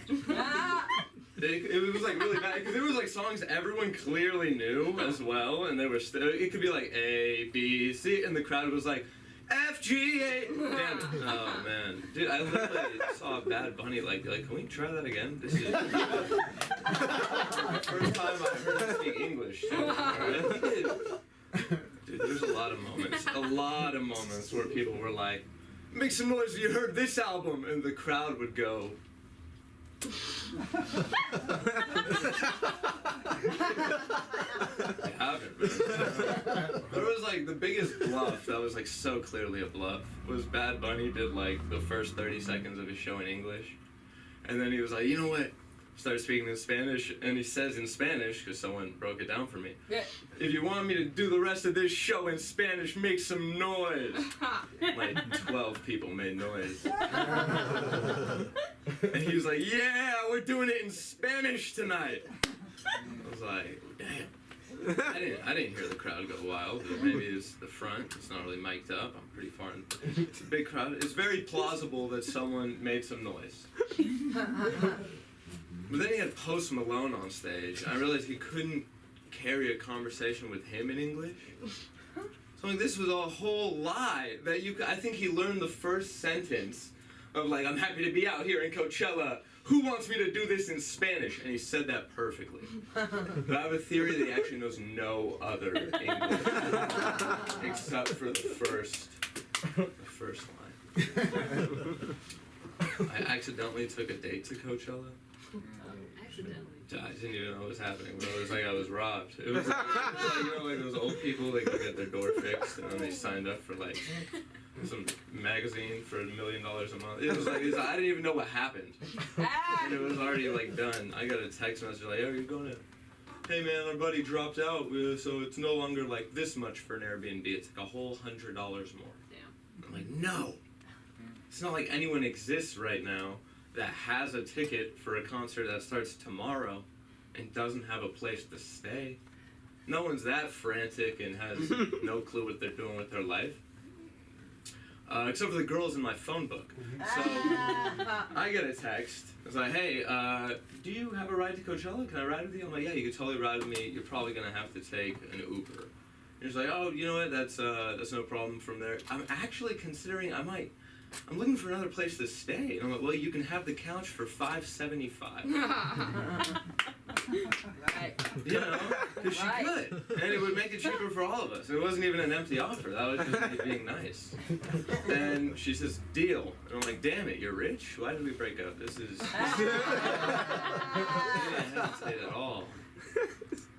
It was like really bad because there was like songs everyone clearly knew as well, and they were still. It could be like A, B, C, and the crowd was like F, G, A. Damn it! Oh man, dude, I literally saw Bad Bunny. Like, can we try that again? This is the first time I heard him speak English. Too. Right? Dude, there's a lot of moments where people were like, "Make some noise! You heard this album," and the crowd would go. They haven't, man. There was like the biggest bluff that was like so clearly a bluff was Bad Bunny did like the first 30 seconds of his show in English, and then he was like, you know what? Started speaking in Spanish, and he says in Spanish because someone broke it down for me. Yeah. If you want me to do the rest of this show in Spanish, make some noise. Like 12 people made noise. And he was like, yeah, we're doing it in Spanish tonight. I was like, damn. I didn't hear the crowd go wild. Maybe it's the front. It's not really mic'd up. I'm pretty far in. It's a big crowd. It's very plausible that someone made some noise. But then he had Post Malone on stage. I realized he couldn't carry a conversation with him in English. So like, this was a whole lie that I think he learned the first sentence of like, I'm happy to be out here in Coachella. Who wants me to do this in Spanish? And he said that perfectly. But I have a theory that he actually knows no other English except for the first line. I accidentally took a date to Coachella. Accidentally. I didn't even know what was happening, but it was like I was robbed. It was like, you know, like those old people, they go get their door fixed, and then they signed up for like some magazine for $1 million a month. It was like, I didn't even know what happened. And it was already like done. I got a text message like, oh, you're going to, hey man, our buddy dropped out, so it's no longer like this much for an Airbnb. It's like a whole $100 more. Damn. I'm like, no. It's not like anyone exists right now that has a ticket for a concert that starts tomorrow and doesn't have a place to stay. No one's that frantic and has no clue what they're doing with their life. Except for the girls in my phone book. So I get a text. It's like, hey, do you have a ride to Coachella? Can I ride with you? I'm like, yeah, you can totally ride with me. You're probably going to have to take an Uber. And he's like, oh, you know what? That's no problem from there. I'm actually considering I'm looking for another place to stay. And I'm like, well, you can have the couch for $575. Right. You know, because she could. And it would make it cheaper for all of us. It wasn't even an empty offer. That was just me being nice. And she says, deal. And I'm like, damn it, you're rich? Why did we break up? This is... I didn't hesitate at all.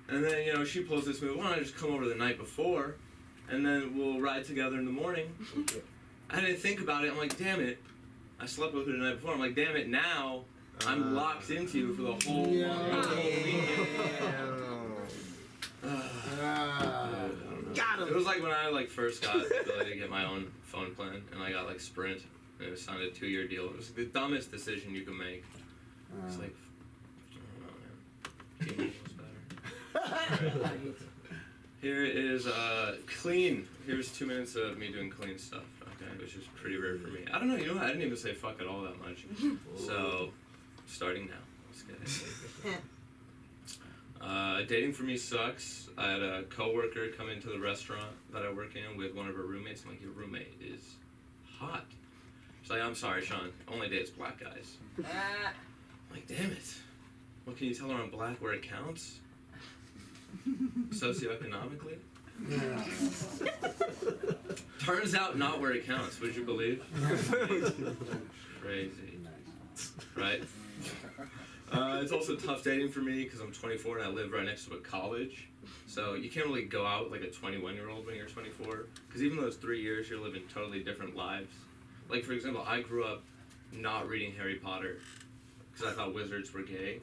And then, you know, she pulls this move. Why don't I just come over the night before, and then we'll ride together in the morning. I didn't think about it. I'm like, damn it. I slept with her the night before. I'm like, damn it, now I'm locked into you for the whole weekend. Got him. It was like when I first got the ability to get my own phone plan, and I got like Sprint, and it signed a 2-year deal. It was the dumbest decision you could make. It's like, I don't know, man. T-Mobile was better. Here is clean. Here's 2 minutes of me doing clean stuff. Okay, which is pretty rare for me. I don't know. You know what? I didn't even say fuck it all that much. So, starting now. Let's get it. Dating for me sucks. I had a coworker come into the restaurant that I work in with one of her roommates. I'm like, your roommate is hot. She's like, I'm sorry, Sean. Only dates black guys. I'm like, damn it. What can you tell her I'm black where it counts? Socioeconomically? Turns out not where it counts, would you believe? Crazy. Right? It's also tough dating for me because I'm 24 and I live right next to a college. So you can't really go out like a 21-year-old when you're 24. Because even those 3 years, you're living totally different lives. Like, for example, I grew up not reading Harry Potter because I thought wizards were gay.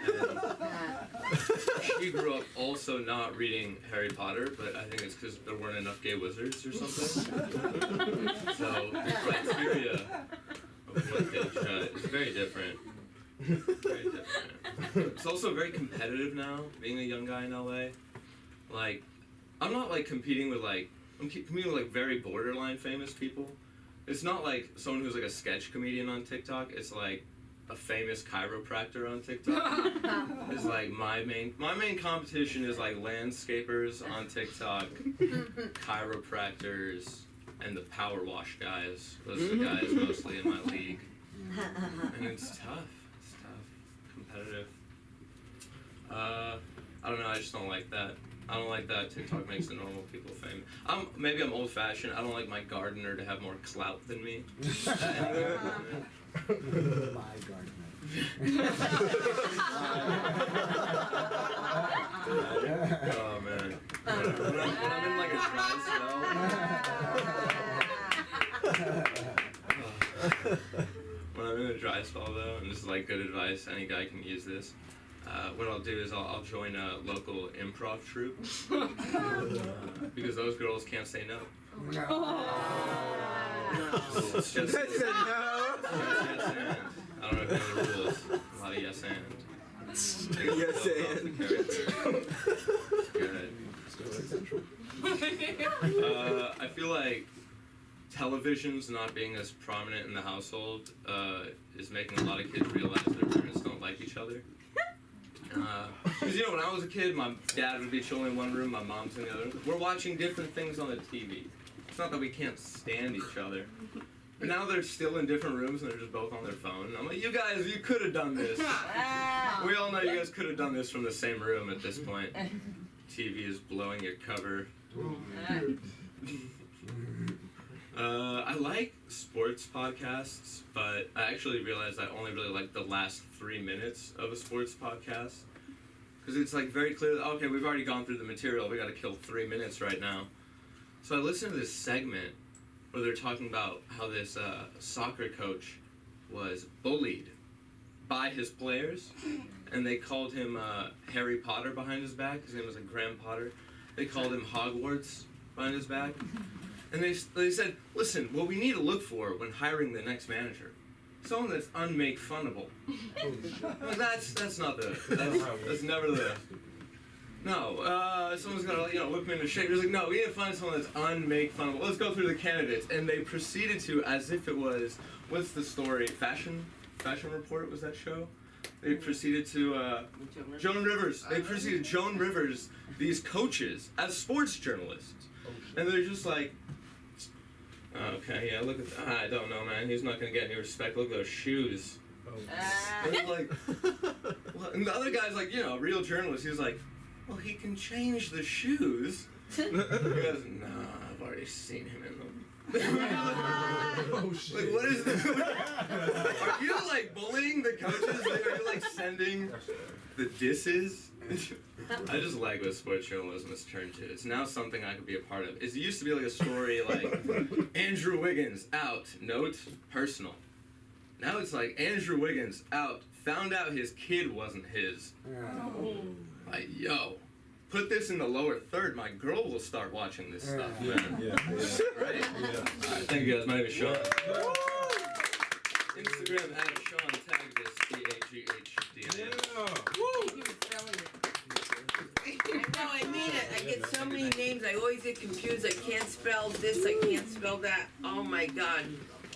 And he grew up also not reading Harry Potter, but I think it's because there weren't enough gay wizards or something. So the criteria of what they judge is very different. Very different. It's also very competitive now, being a young guy in LA. Like, I'm not like competing with like, I'm competing with like very borderline famous people. It's not like someone who's like a sketch comedian on TikTok. It's like a famous chiropractor on TikTok. It's like my main competition is like landscapers on TikTok, chiropractors, and the power wash guys. Those are the guys mostly in my league. And it's tough. It's tough. Competitive. I don't know, I just don't like that. I don't like that TikTok makes the normal people famous. Maybe I'm old-fashioned. I don't like my gardener to have more clout than me. My gardener. Oh man. When I'm in like a dry spell. When I'm in a dry spell though, and this is like good advice, any guy can use this. What I'll do is I'll join a local improv troupe because those girls can't say no. It's just yes and. I don't know if you know the rules. A lot of yes and. Yes and. Good. I feel like television's not being as prominent in the household is making a lot of kids realize their parents don't like each other. Because you know, when I was a kid, my dad would be chilling in one room, my mom's in the other. We're watching different things on the TV. It's not that we can't stand each other. But now they're still in different rooms and they're just both on their phone. And I'm like, you guys, you could have done this. We all know you guys could have done this from the same room at this point. TV is blowing your cover. I like sports podcasts, but I actually realized I only really like the last 3 minutes of a sports podcast. Because it's like very clear that, okay, we've already gone through the material, we gotta kill 3 minutes right now. So I listened to this segment where they're talking about how this soccer coach was bullied by his players, and they called him Harry Potter behind his back. His name was like Graham Potter. They called him Hogwarts behind his back. And they said, listen, what we need to look for when hiring the next manager, someone that's unmake-funnable. Like, that's not the, that's never the, no, someone's gonna, whip me into shape. They're like, no, we need to find someone that's unmake-funnable. Let's go through the candidates. And they proceeded to, as if it was, what's the story, Fashion Report was that show? They proceeded to, Joan Rivers. They proceeded Joan Rivers, these coaches, as sports journalists. And they're just like, okay, yeah, look at that. I don't know, man. He's not going to get any respect. Look at those shoes. And they're like, well, and the other guy's like, real journalist. He was like, well, he can change the shoes. He goes, nah, I've already seen him in them. Oh, shit. Like, what is this? Are you, like, bullying the coaches? Like, are you, like, sending the disses? I just like what sports journalism has turned to. It's now something I could be a part of. It used to be like a story like, Andrew Wiggins out, note, personal. Now it's like, Andrew Wiggins out, found out his kid wasn't his. Like, yo, put this in the lower third, my girl will start watching this stuff, man. Yeah. Right? Alright, thank you guys, my name is Sean. Instagram @Sean, tag this, CAGHDN. No, I mean it. I get so many names. I always get confused. I can't spell this. I can't spell that. Oh my God.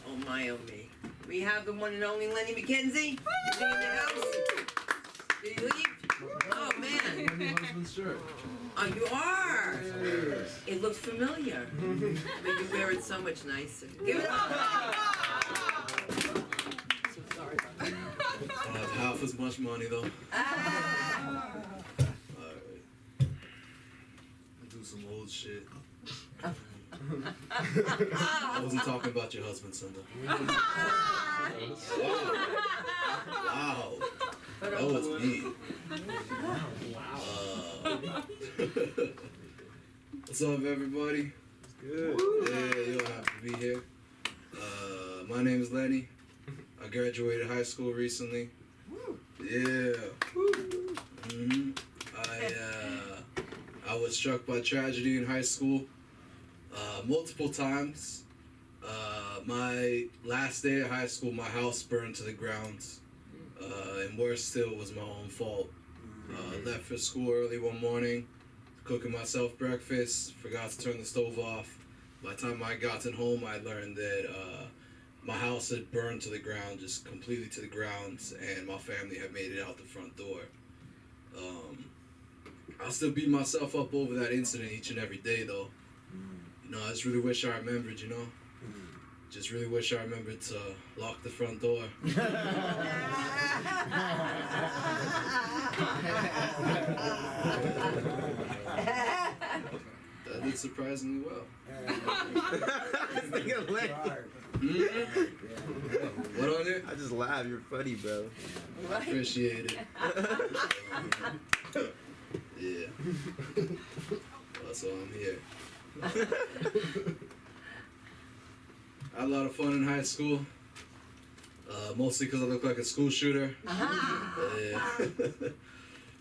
Oh my, oh me. We have the one and only Lenny McKenzie. Is he in the house? Did he leave? Oh man. Your husband's shirt. Oh, you are. It looks familiar. But you wear it so much nicer. Give it up. So sorry. I have half as much money though. Some old shit. I wasn't talking about your husband, Cinda. Wow. That was me. What's up, everybody? Good. Yeah, you don't have to be here. My name is Lenny. I graduated high school recently. Yeah. I was struck by tragedy in high school multiple times. My last day of high school, my house burned to the ground. And worse still, was my own fault. Left for school early one morning, cooking myself breakfast, forgot to turn the stove off. By the time I got home, I learned that my house had burned to the ground, just completely to the ground, and my family had made it out the front door. I still beat myself up over that incident each and every day, though. You know, I just really wish I remembered, you know? Just really wish I remembered to lock the front door. That did surprisingly well. What on it? I just laugh. You're funny, bro. I appreciate it. Yeah. That's why I'm here. I had a lot of fun in high school. Mostly because I look like a school shooter.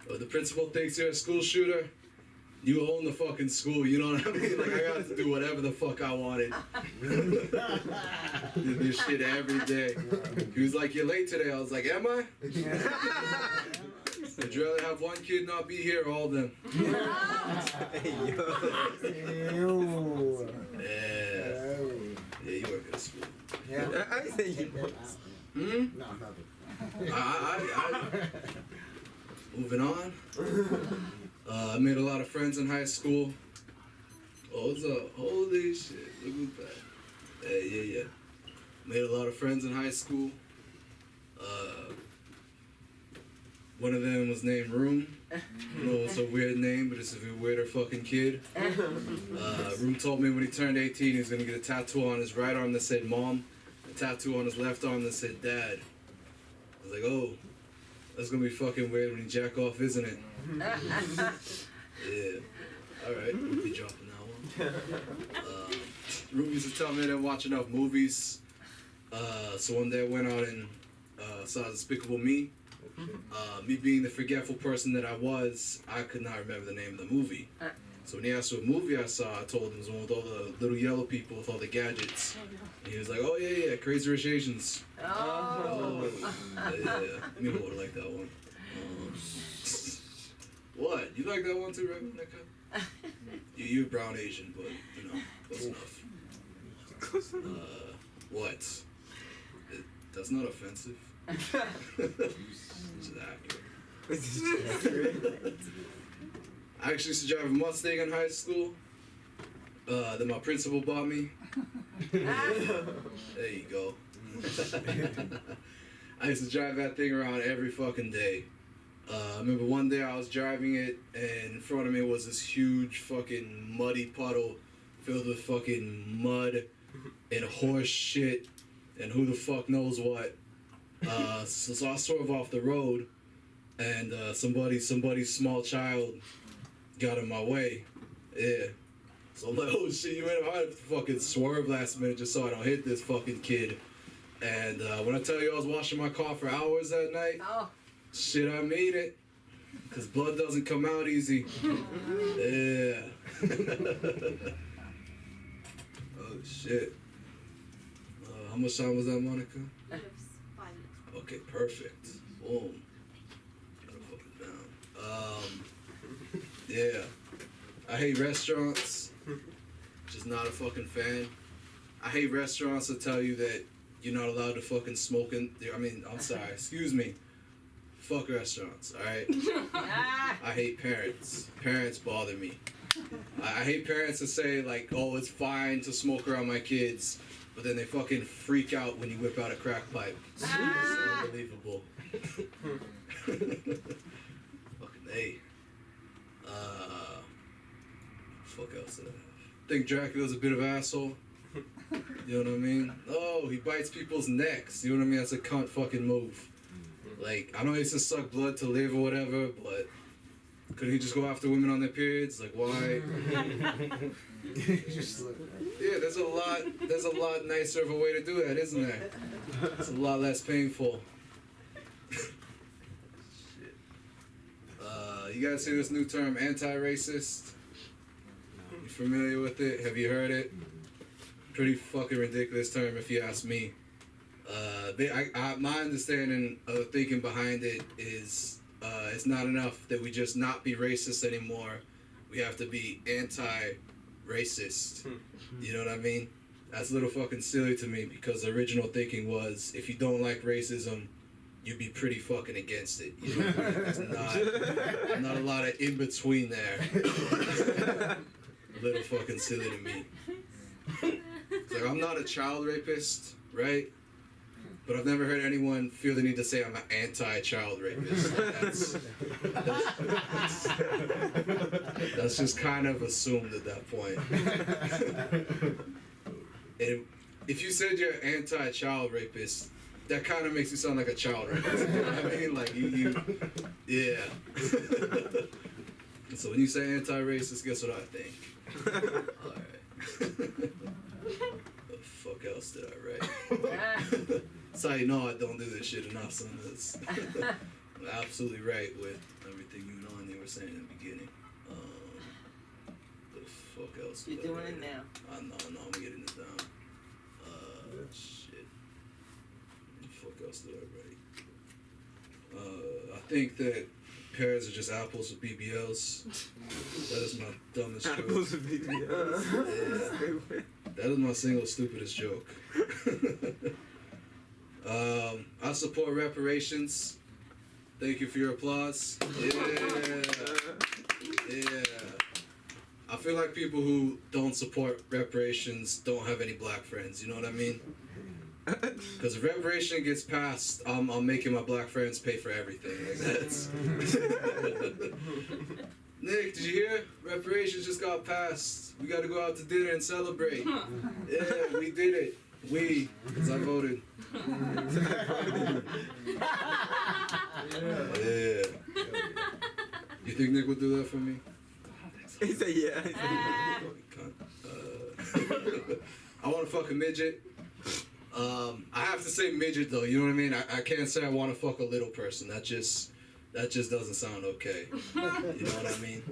But the principal thinks you're a school shooter, you own the fucking school, you know what I mean? Like, I got to do whatever the fuck I wanted. Did this shit every day. He was like, you're late today. I was like, am I? I'd rather have one kid not be here, all of them. Hey, yo. Yeah. Yeah, you work at school. Yeah. I say you was. Hmm? No, nothing. Moving on. I made a lot of friends in high school. Oh, what's up? Holy shit. Look who's back. Yeah. Made a lot of friends in high school. One of them was named Room. You know, it's a weird name, but it's a weirder fucking kid. Room told me when he turned 18 he was gonna get a tattoo on his right arm that said Mom, a tattoo on his left arm that said Dad. I was like, oh, that's gonna be fucking weird when you jack off, isn't it? Yeah. Alright, we'll be dropping that one. Room used to tell me I didn't watch enough movies. So one day I went out and saw Despicable Me. Me being the forgetful person that I was, I could not remember the name of the movie. So when he asked what movie I saw, I told him it was one with all the little yellow people with all the gadgets. And he was like, oh yeah, Crazy Rich Asians. Oh. Yeah, me would like that one. What? You like that one too, right, Nika? You're brown Asian, but you know, close enough. What? That's not offensive. It's accurate. I actually used to drive a Mustang in high school. That my principal bought me. There you go. I used to drive that thing around every fucking day. I remember one day I was driving it, and in front of me was this huge fucking muddy puddle filled with fucking mud and horse shit and who the fuck knows what. So I swerve off the road, and somebody's small child got in my way. Yeah. So I'm like, oh shit, you made him hard to fucking swerve last minute just so I don't hit this fucking kid. And when I tell you I was washing my car for hours that night, shit, I made it. Cause blood doesn't come out easy. Yeah. Oh shit. How much time was that, Monica? 5 minutes. Okay, perfect. Boom. Got it fucking down. Yeah. I hate restaurants. Just not a fucking fan. I hate restaurants that tell you that you're not allowed to fucking smoke in there. I mean, I'm sorry, excuse me. Fuck restaurants, alright? I hate parents. Parents bother me. I hate parents that say, like, oh, it's fine to smoke around my kids, but then they fucking freak out when you whip out a crack pipe. It's unbelievable. Fucking A. Fuck else did I have? I think Dracula's a bit of an asshole. You know what I mean? Oh, he bites people's necks. You know what I mean? That's a cunt fucking move. Like, I know he used to suck blood to live or whatever, but couldn't he just go after women on their periods? Like, why? Yeah, there's a lot nicer of a way to do that, isn't there? It's a lot less painful. Shit. You guys see this new term, anti-racist? You familiar with it? Have you heard it? Pretty fucking ridiculous term if you ask me. My understanding of the thinking behind it is it's not enough that we just not be racist anymore. We have to be anti-racist. You know what I mean? That's a little fucking silly to me because the original thinking was if you don't like racism, you'd be pretty fucking against it. You know what I mean? There's not a lot of in between there. A little fucking silly to me. It's like, I'm not a child rapist, right? But I've never heard anyone feel the need to say I'm an anti-child rapist. Like that's just kind of assumed at that point. And if you said you're an anti-child rapist, that kind of makes you sound like a child rapist. You know what I mean? Like yeah. So when you say anti-racist, guess what I think? All right. What the fuck else did I write? That's how you know I don't do this shit enough, son. I'm absolutely right with everything you and Anya were saying in the beginning. What the fuck else? You're doing it now. No, I'm getting this down. Shit. What the fuck else did I write? I think that pears are just apples with BBLs. That is my dumbest joke. Apples with BBLs. Yeah. That is my single stupidest joke. I support reparations. Thank you for your applause. Yeah. I feel like people who don't support reparations don't have any black friends. You know what I mean? Because if reparation gets passed, I'm making my black friends pay for everything. Like that's. Nick, did you hear? Reparations just got passed. We got to go out to dinner and celebrate. Yeah, we did it. We, because I voted. Yeah. You think Nick would do that for me? He said yeah. I want to fuck a midget. I have to say midget though. You know what I mean? I can't say I want to fuck a little person. That just doesn't sound okay. You know what I mean?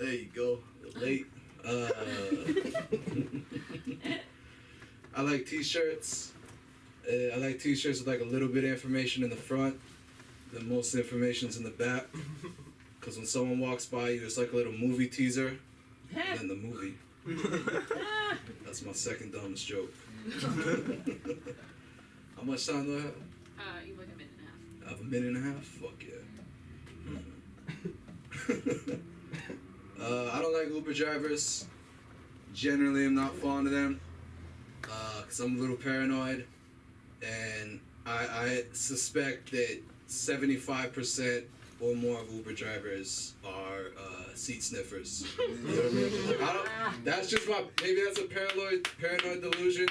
There you go. You're late. I like t-shirts. I like t-shirts with like a little bit of information in the front. Then most information's in the back. Because when someone walks by you, it's like a little movie teaser. And then the movie. That's my second dumbest joke. How much time do I have? You have like a minute and a half. I have a minute and a half? Fuck yeah. I don't like Uber drivers. Generally, I'm not fond of them. Because I'm a little paranoid. And I suspect that 75% or more of Uber drivers are seat sniffers. You know what I mean? That's just maybe that's a paranoid delusion,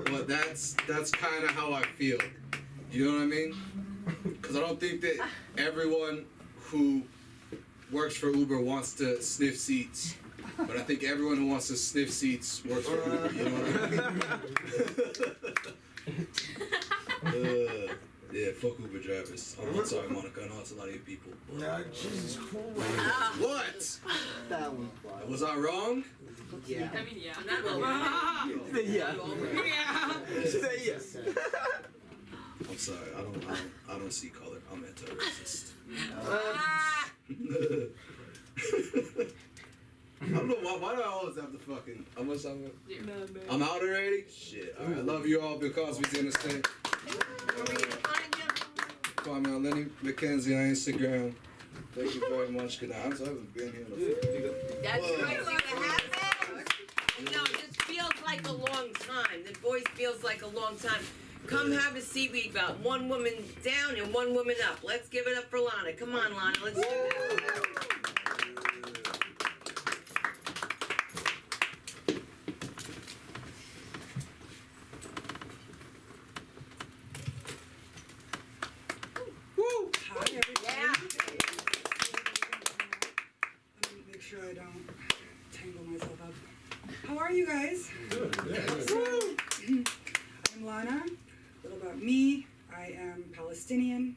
but that's kind of how I feel. You know what I mean? Because I don't think that everyone who works for Uber wants to sniff seats, but I think everyone who wants to sniff seats works for Uber. You know what I mean? Yeah, fuck Uber drivers. I'm sorry, Monica. I know it's a lot of you people. Yeah, Jesus Christ. What? That was Was I wrong? Yeah. I mean, yeah. Not well. Yeah. Say yes. I'm sorry. I don't see color. I'm anti-racist. I don't know why do I always have to fucking. How much I'm out already? Shit. Alright, I love you all because we didn't stay. Find me on Lenny McKenzie on Instagram. Thank you very much. Good night. I haven't been here in a That's right. See what happened? No, this feels like a long time. The voice feels like a long time. Come have a seat. We've got one woman down and one woman up. Let's give it up for Lana. Come on, Lana. Let's do this. Hi, everybody. Yeah. Let me make sure I don't tangle myself up. How are you guys? Good. I'm Lana. A little about me. I am Palestinian.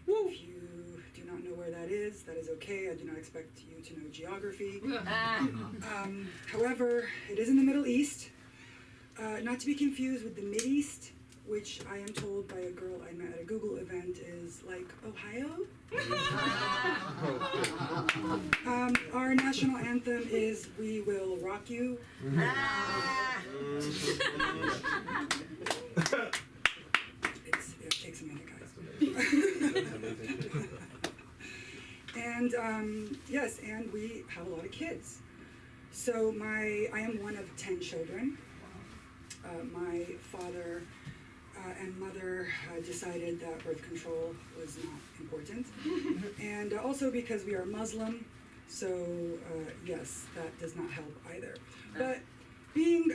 If you do not know where that is, is. That is okay. I do not expect you to know geography. However, it is in the Middle East. Not to be confused with the Mideast, which I am told by a girl I met at a Google event is like Ohio. Our national anthem is "We Will Rock You." It takes a minute, guys. And yes, and we have a lot of kids. So I am one of 10 children. My father and mother decided that birth control was not important. And also because we are Muslim, so yes, that does not help either. But being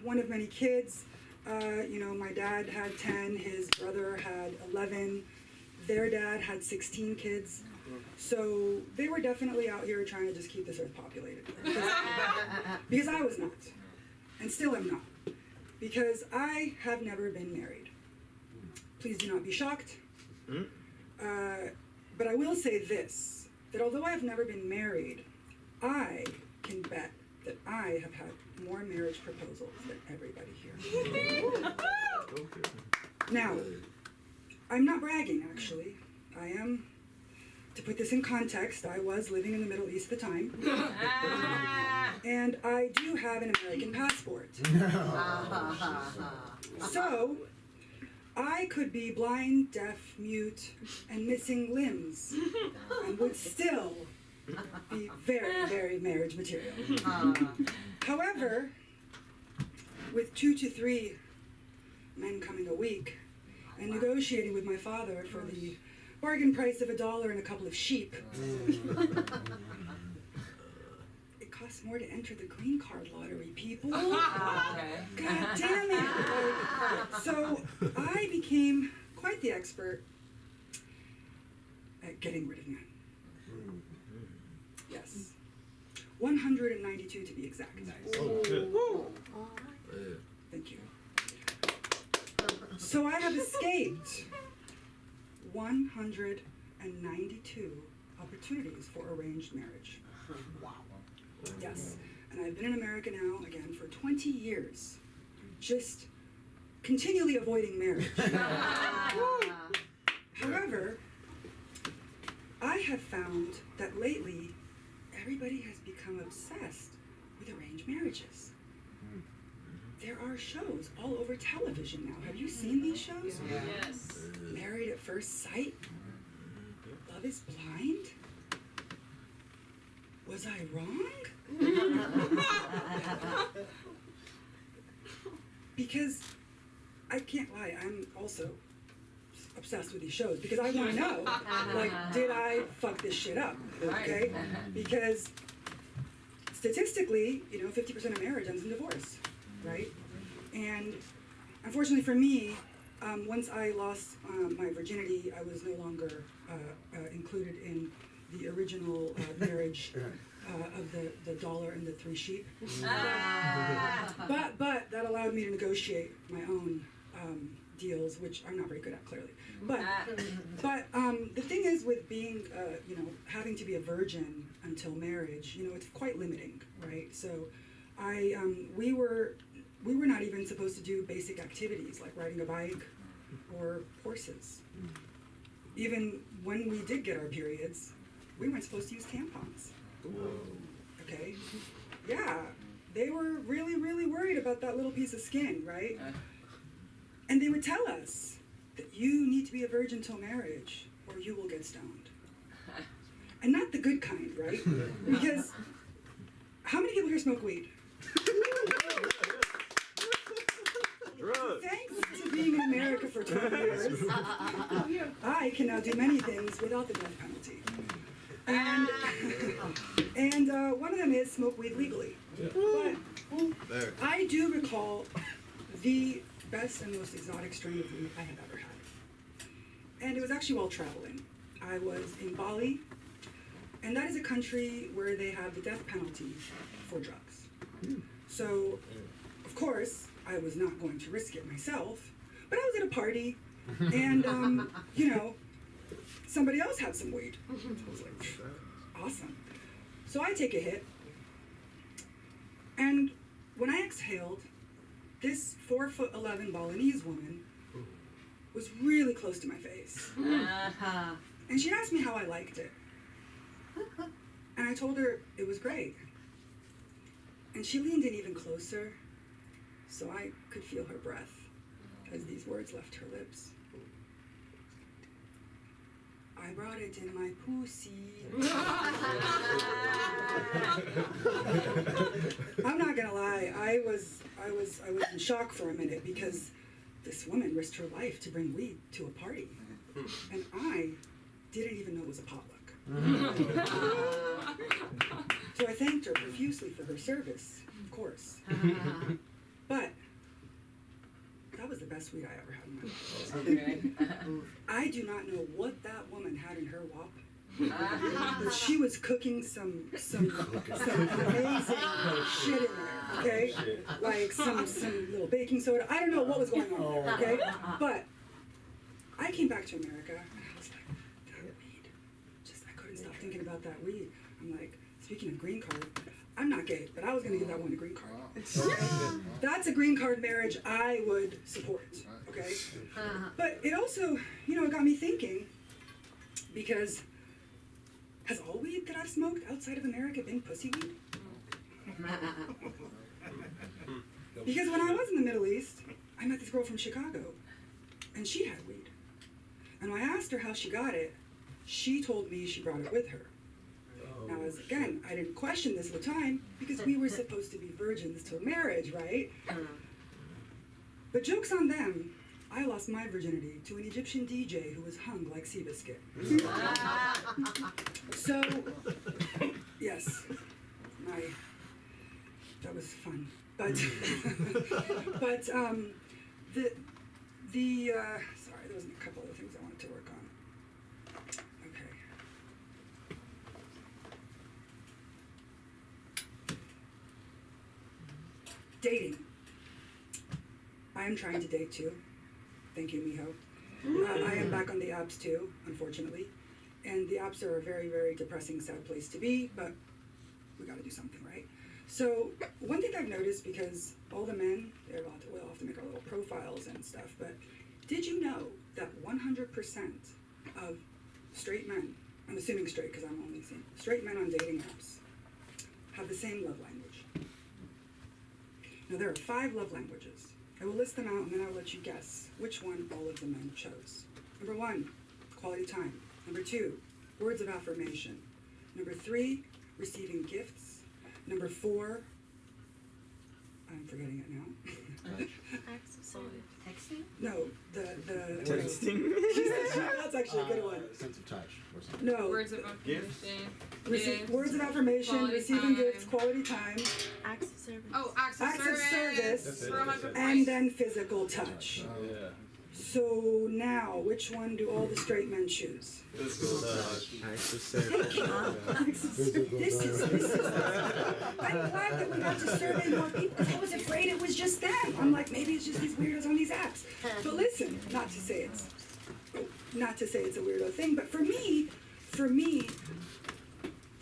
one of many kids, my dad had 10, his brother had 11, their dad had 16 kids. So they were definitely out here trying to just keep this earth populated. Because I was not, and still am not. Because I have never been married. Please do not be shocked. But I will say this, that although I have never been married, I can bet that I have had more marriage proposals than everybody here. Now, I'm not bragging, actually. I am, to put this in context, I was living in the Middle East at the time. And I do have an American passport. So, I could be blind, deaf, mute, and missing limbs, and would still be very, very marriage material. However, with 2 to 3 men coming a week, and negotiating with my father for the bargain price of $1 and a couple of sheep, it costs more to enter the green card lottery, people. God damn it! So I became quite the expert at getting rid of men. Yes. 192 to be exact. Thank you. So I have escaped 192 opportunities for arranged marriage. Wow. Yes. And I've been in America now, again, for 20 years. Just continually avoiding marriage. However, I have found that lately, everybody has become obsessed with arranged marriages. There are shows all over television now. Have you seen these shows? Yes. Married at First Sight? Love is Blind? Was I wrong? Because I can't lie, I'm also obsessed with these shows because I want to know, like, did I fuck this shit up? Okay? Because statistically, 50% of marriage ends in divorce, right? And unfortunately for me, once I lost my virginity, I was no longer included in the original marriage of the $1 and the 3 sheep. But that allowed me to negotiate my own deals, which I'm not very good at, clearly. But the thing is with being, having to be a virgin until marriage, it's quite limiting, right? So we were not even supposed to do basic activities like riding a bike or horses. Even when we did get our periods, we weren't supposed to use tampons. Okay? Yeah, they were really, really worried about that little piece of skin, right? And they would tell us that you need to be a virgin till marriage or you will get stoned. And not the good kind, right? Because how many people here smoke weed? Thanks to being in America for 12 years, I can now do many things without the death penalty. And one of them is smoke weed legally. But I do recall the best and most exotic strain of weed I have ever had. And it was actually while traveling. I was in Bali, and that is a country where they have the death penalty for drugs. So, of course, I was not going to risk it myself, but I was at a party, and, somebody else had some weed. So I was like, awesome. So I take a hit, and when I exhaled, this 4'11" Balinese woman was really close to my face. And she asked me how I liked it. And I told her it was great. And she leaned in even closer, so I could feel her breath as these words left her lips. I brought it in my pussy. I'm not gonna lie, I was in shock for a minute because this woman risked her life to bring weed to a party. And I didn't even know it was a potluck. So I thanked her profusely for her service, of course. But that was the best weed I ever had in my life. I do not know what that woman had in her wop. But she was cooking some amazing shit in there, okay? Like some little baking soda. I don't know what was going on, okay? But I came back to America and I was like, that weed. I couldn't stop thinking about that weed. I'm like, speaking of green card, I'm not gay, but I was gonna give that one a green card. That's a green card marriage I would support, okay? But it also, it got me thinking, because has all weed that I've smoked outside of America been pussy weed? Because when I was in the Middle East, I met this girl from Chicago, and she had weed. And when I asked her how she got it, she told me she brought it with her. Now, again, I didn't question this at the time because we were supposed to be virgins till marriage, right? But joke's on them. I lost my virginity to an Egyptian DJ who was hung like Seabiscuit. So, yes, that was fun. But, sorry, there was a couple other things I wanted to work on. Okay. Dating. I am trying to date too. Thank you, Miho. I am back on the apps too, unfortunately. And the apps are a very, very depressing, sad place to be, but we gotta do something, right? So, one thing I've noticed, because all the men, we'll have to make our little profiles and stuff, but did you know that 100% of straight men, I'm assuming straight because I'm only seeing, straight men on dating apps have the same love language? Now, there are 5 love languages. I will list them out and then I will let you guess which one all of the men chose. Number 1, quality time. Number 2, words of affirmation. Number 3, receiving gifts. Number 4, I'm forgetting it now. Texting? No, the Texting. That's actually a good one. Sense of touch or something. No. Words of affirmation. Words of affirmation, Quality receiving time. gifts, quality time, Acts of service. Oh, acts of acts of service. service, For 100 and points. then physical touch. Yeah. So now, which one do all the straight men choose? Acts of service. This is. I'm glad that we got to survey more people because I was afraid it was just them. I'm like, maybe it's just these weirdos on these apps. But listen, not to say it's a weirdo thing, but for me,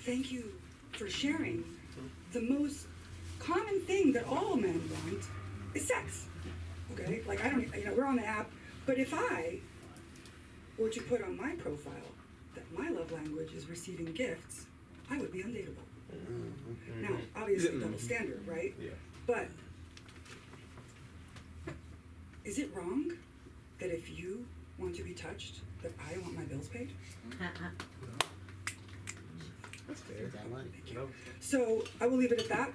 thank you for sharing. The most common thing that all men want is sex. Okay, like we're on the app, but if I were to put on my profile that my love language is receiving gifts, I would be undateable. Now, obviously, double standard, right? Yeah. But is it wrong that if you want to be touched, that I want my bills paid? That's fair. So I will leave it at that.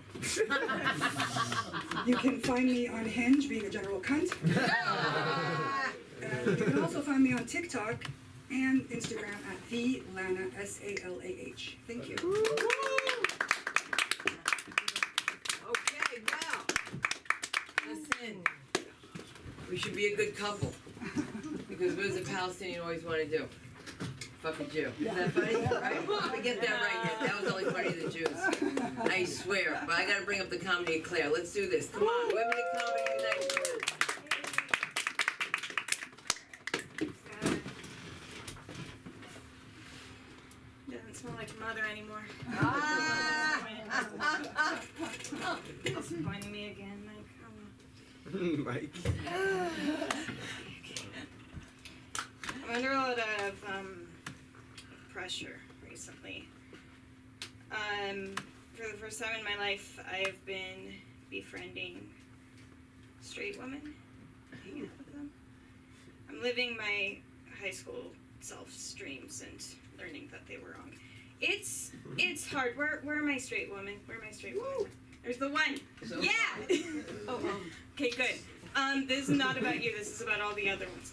You can find me on Hinge being a general cunt. And you can also find me on TikTok and Instagram at the Lana SALAH. Thank you. Okay, well, listen, we should be a good couple. Because what does a Palestinian always want to do? Fuck a Jew. Is that funny? Right? We get that right yet. That was only funny to the Jews. I swear. But I gotta bring up the comedy of Claire. Let's do this. Come on, women in comedy unite. Doesn't smell like mother anymore. Disappointing me again, Mike. Mike. I'm under a lot of pressure recently. For the first time in my life, I've been befriending straight women, hanging out with them. I'm living my high school self's dreams and learning that they were wrong. It's hard. Where are my straight women? Where are my straight women? There's the one. Yeah. Okay, good. This is not about you. This is about all the other ones.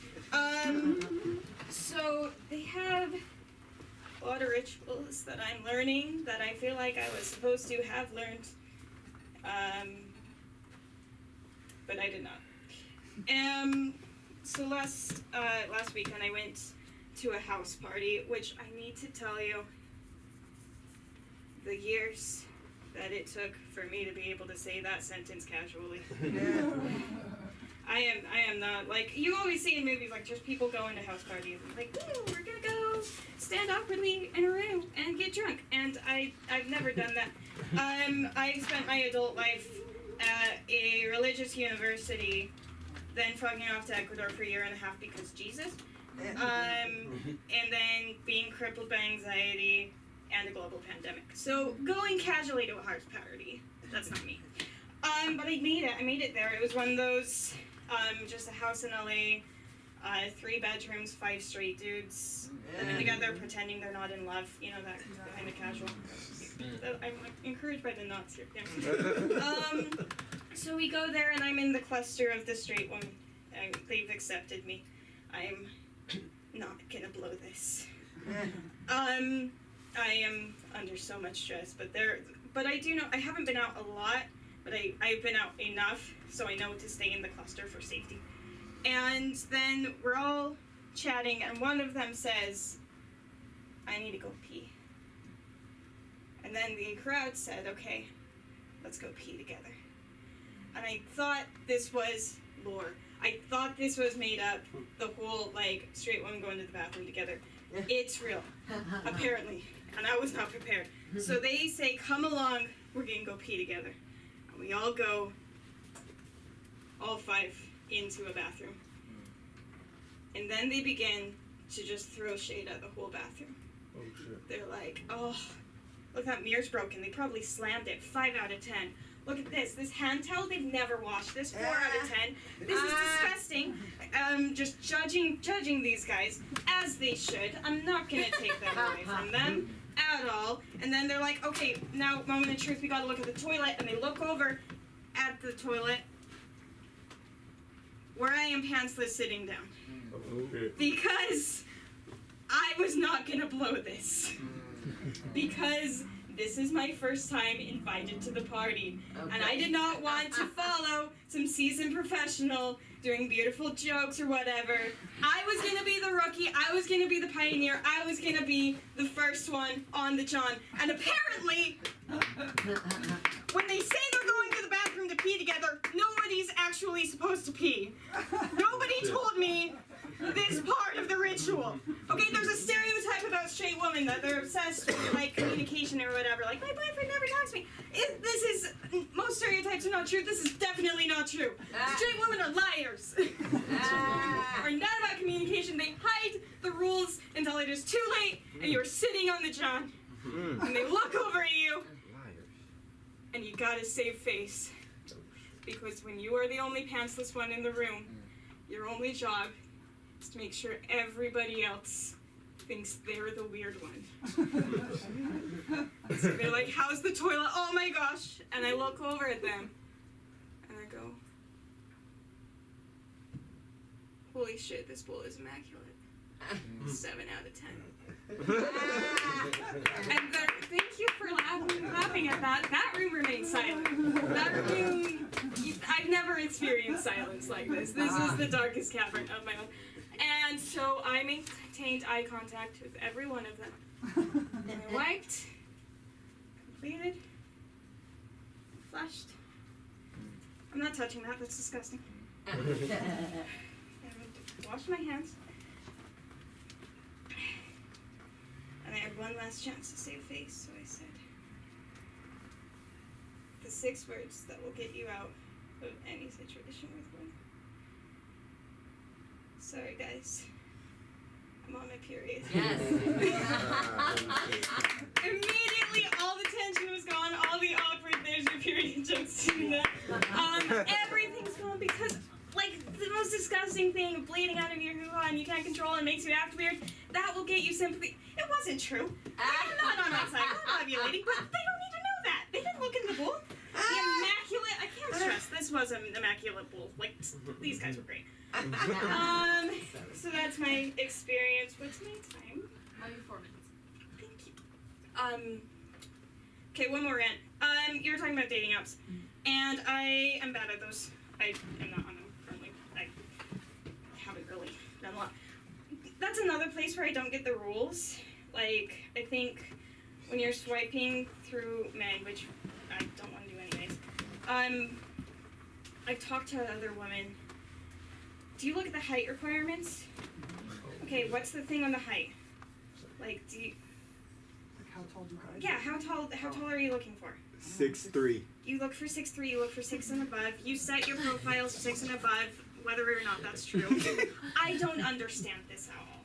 So they have a lot of rituals that I'm learning that I feel like I was supposed to have learned, but I did not. So last weekend I went to a house party, which I need to tell you, the years that it took for me to be able to say that sentence casually. I am not, like, you always see in movies, like, just people going to house parties, and like, ooh, we're gonna go stand awkwardly in a room and get drunk, and I've never done that. I spent my adult life at a religious university, then fucking off to Ecuador for a year and a half because Jesus, and then being crippled by anxiety and a global pandemic. So going casually to a house party, that's not me. But I made it there. It was one of those, just a house in LA, 3 bedrooms, 5 straight dudes living together, pretending they're not in love. You know, that kind of casual. I'm encouraged by the knots here. Yeah. So we go there, and I'm in the cluster of the straight women. They've accepted me. I'm not gonna blow this. I am under so much stress, but I do know, I haven't been out a lot, but I've been out enough, so I know to stay in the cluster for safety. And then we're all chatting, and one of them says, I need to go pee. And then the crowd said, okay, let's go pee together. And I thought this was lore. I thought this was made up, the whole, like, straight women going to the bathroom together. It's real, apparently, and I was not prepared. So they say, come along, we're gonna go pee together. And we all go, all 5, into a bathroom. And then they begin to just throw shade at the whole bathroom. Oh, shit. They're like, oh, look, that mirror's broken. They probably slammed it. 5 out of 10. Look at this hand towel, they've never washed this. 4 out of 10. This is disgusting. Just judging these guys, as they should. I'm not gonna take that away from them at all. And then they're like, okay, now, moment of truth, we gotta look at the toilet. And they look over at the toilet where I am pantsless sitting down. Okay. Because I was not gonna blow this. Because this is my first time invited to the party. Okay. And I did not want to follow some seasoned professional doing beautiful jokes or whatever. I was gonna be the rookie, I was gonna be the pioneer, I was gonna be the first one on the John. And apparently, when they say they're going to the bathroom to pee together, nobody's actually supposed to pee. Nobody told me this part of the ritual. Okay, there's a stereotype about straight women that they're obsessed with, like, communication or whatever. Like, my boyfriend never talks to me. Most stereotypes are not true. This is definitely not true. Straight women are liars. Are not about communication. They hide the rules until it is too late and you're sitting on the John. And they look over at you and you gotta save face. Because when you are the only pantsless one in the room, your only job is to make sure everybody else thinks they're the weird one. So they're like, how's the toilet? Oh my gosh. And I look over at them and I go, holy shit, this bowl is immaculate. 7 out of 10. And thank you for laughing at that. That room remained silent. That room, I've never experienced silence like this. This is the darkest cavern of my own. And so I maintained eye contact with every one of them. And I wiped, completed, flushed. I'm not touching that, that's disgusting. And I washed my hands. And I have one last chance to save face, so I said the 6 words that will get you out of any situation with one. Sorry, guys. I'm on my period. Yes. Immediately, all the tension was gone. All the awkward "there's your period" jokes to that. Everything's gone because, like, the most disgusting thing, bleeding out of your hoo-ha and you can't control it and makes you act weird, that will get you sympathy. It wasn't true. I'm not on outside. I'm ovulating, but they don't need to know that. They didn't look in the bowl. The immaculate, I can't stress, this was an immaculate bowl. Like, these guys were great. So that's my experience. What's my time? 4 minutes. Thank you. Okay, one more rant. You were talking about dating apps, and I am bad at those. I am not on them currently. I haven't really done a lot. That's another place where I don't get the rules. Like, I think when you're swiping through men, which I don't want to do anyways, I've talked to other women. Do you look at the height requirements? Okay, what's the thing on the height? Like, do you... Like how tall do you guys? Yeah, how tall are you looking for? 6'3". You look for 6'3", you look for 6 and above. You set your profiles 6 and above, whether or not that's true. I don't understand this at all.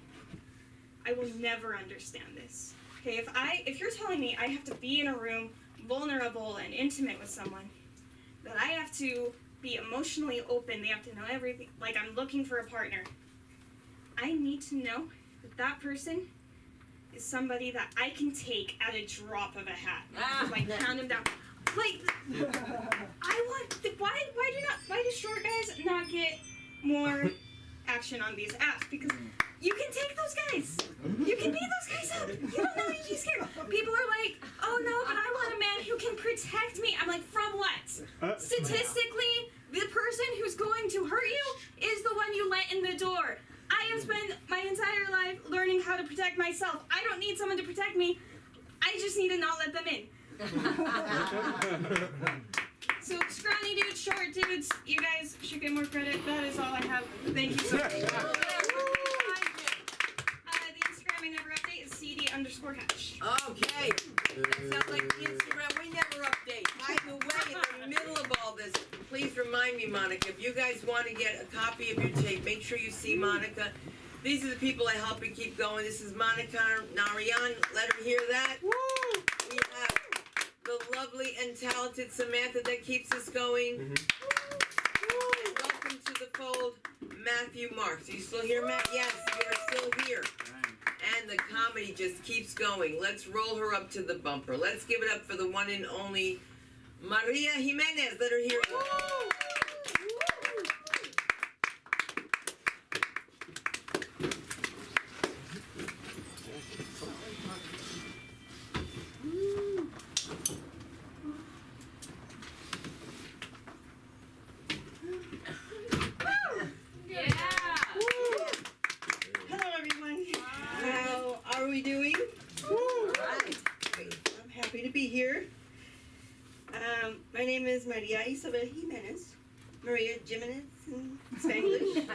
I will never understand this. Okay, if you're telling me I have to be in a room, vulnerable and intimate with someone, that I have to be emotionally open, they have to know everything, like I'm looking for a partner, I need to know that that person is somebody that I can take at a drop of a hat. Like, pound him down. Like, why do short guys not get more action on these apps? Because you can take those guys. You can beat those guys up. You don't know you'd be scared. People are like, oh no, but I want a man who can protect me. I'm like, from what? Statistically, the person who's going to hurt you is the one you let in the door. I have spent my entire life learning how to protect myself. I don't need someone to protect me. I just need to not let them in. So scrawny dudes, short dudes, you guys should get more credit. That is all I have. Thank you so much. The Instagram I never update is CD_Hatch. Okay. That sounds like the Instagram we never update. By the way, in the middle of all this, please remind me, Monica, if you guys want to get a copy of your tape, make sure you see Monica. These are the people I help you keep going. This is Monica Narayan. Let her hear that. Woo! We have the lovely and talented Samantha that keeps us going. And welcome to the fold, Matthew Marks. Are you still here, Matt? Yes, you are still here. And the comedy just keeps going. Let's roll her up to the bumper. Let's give it up for the one and only Maria Jimenez. Let her hear it. Hello, everyone. How are we doing? I'm happy to be here. My name is Maria Isabel Jimenez. Maria Jimenez in Spanglish.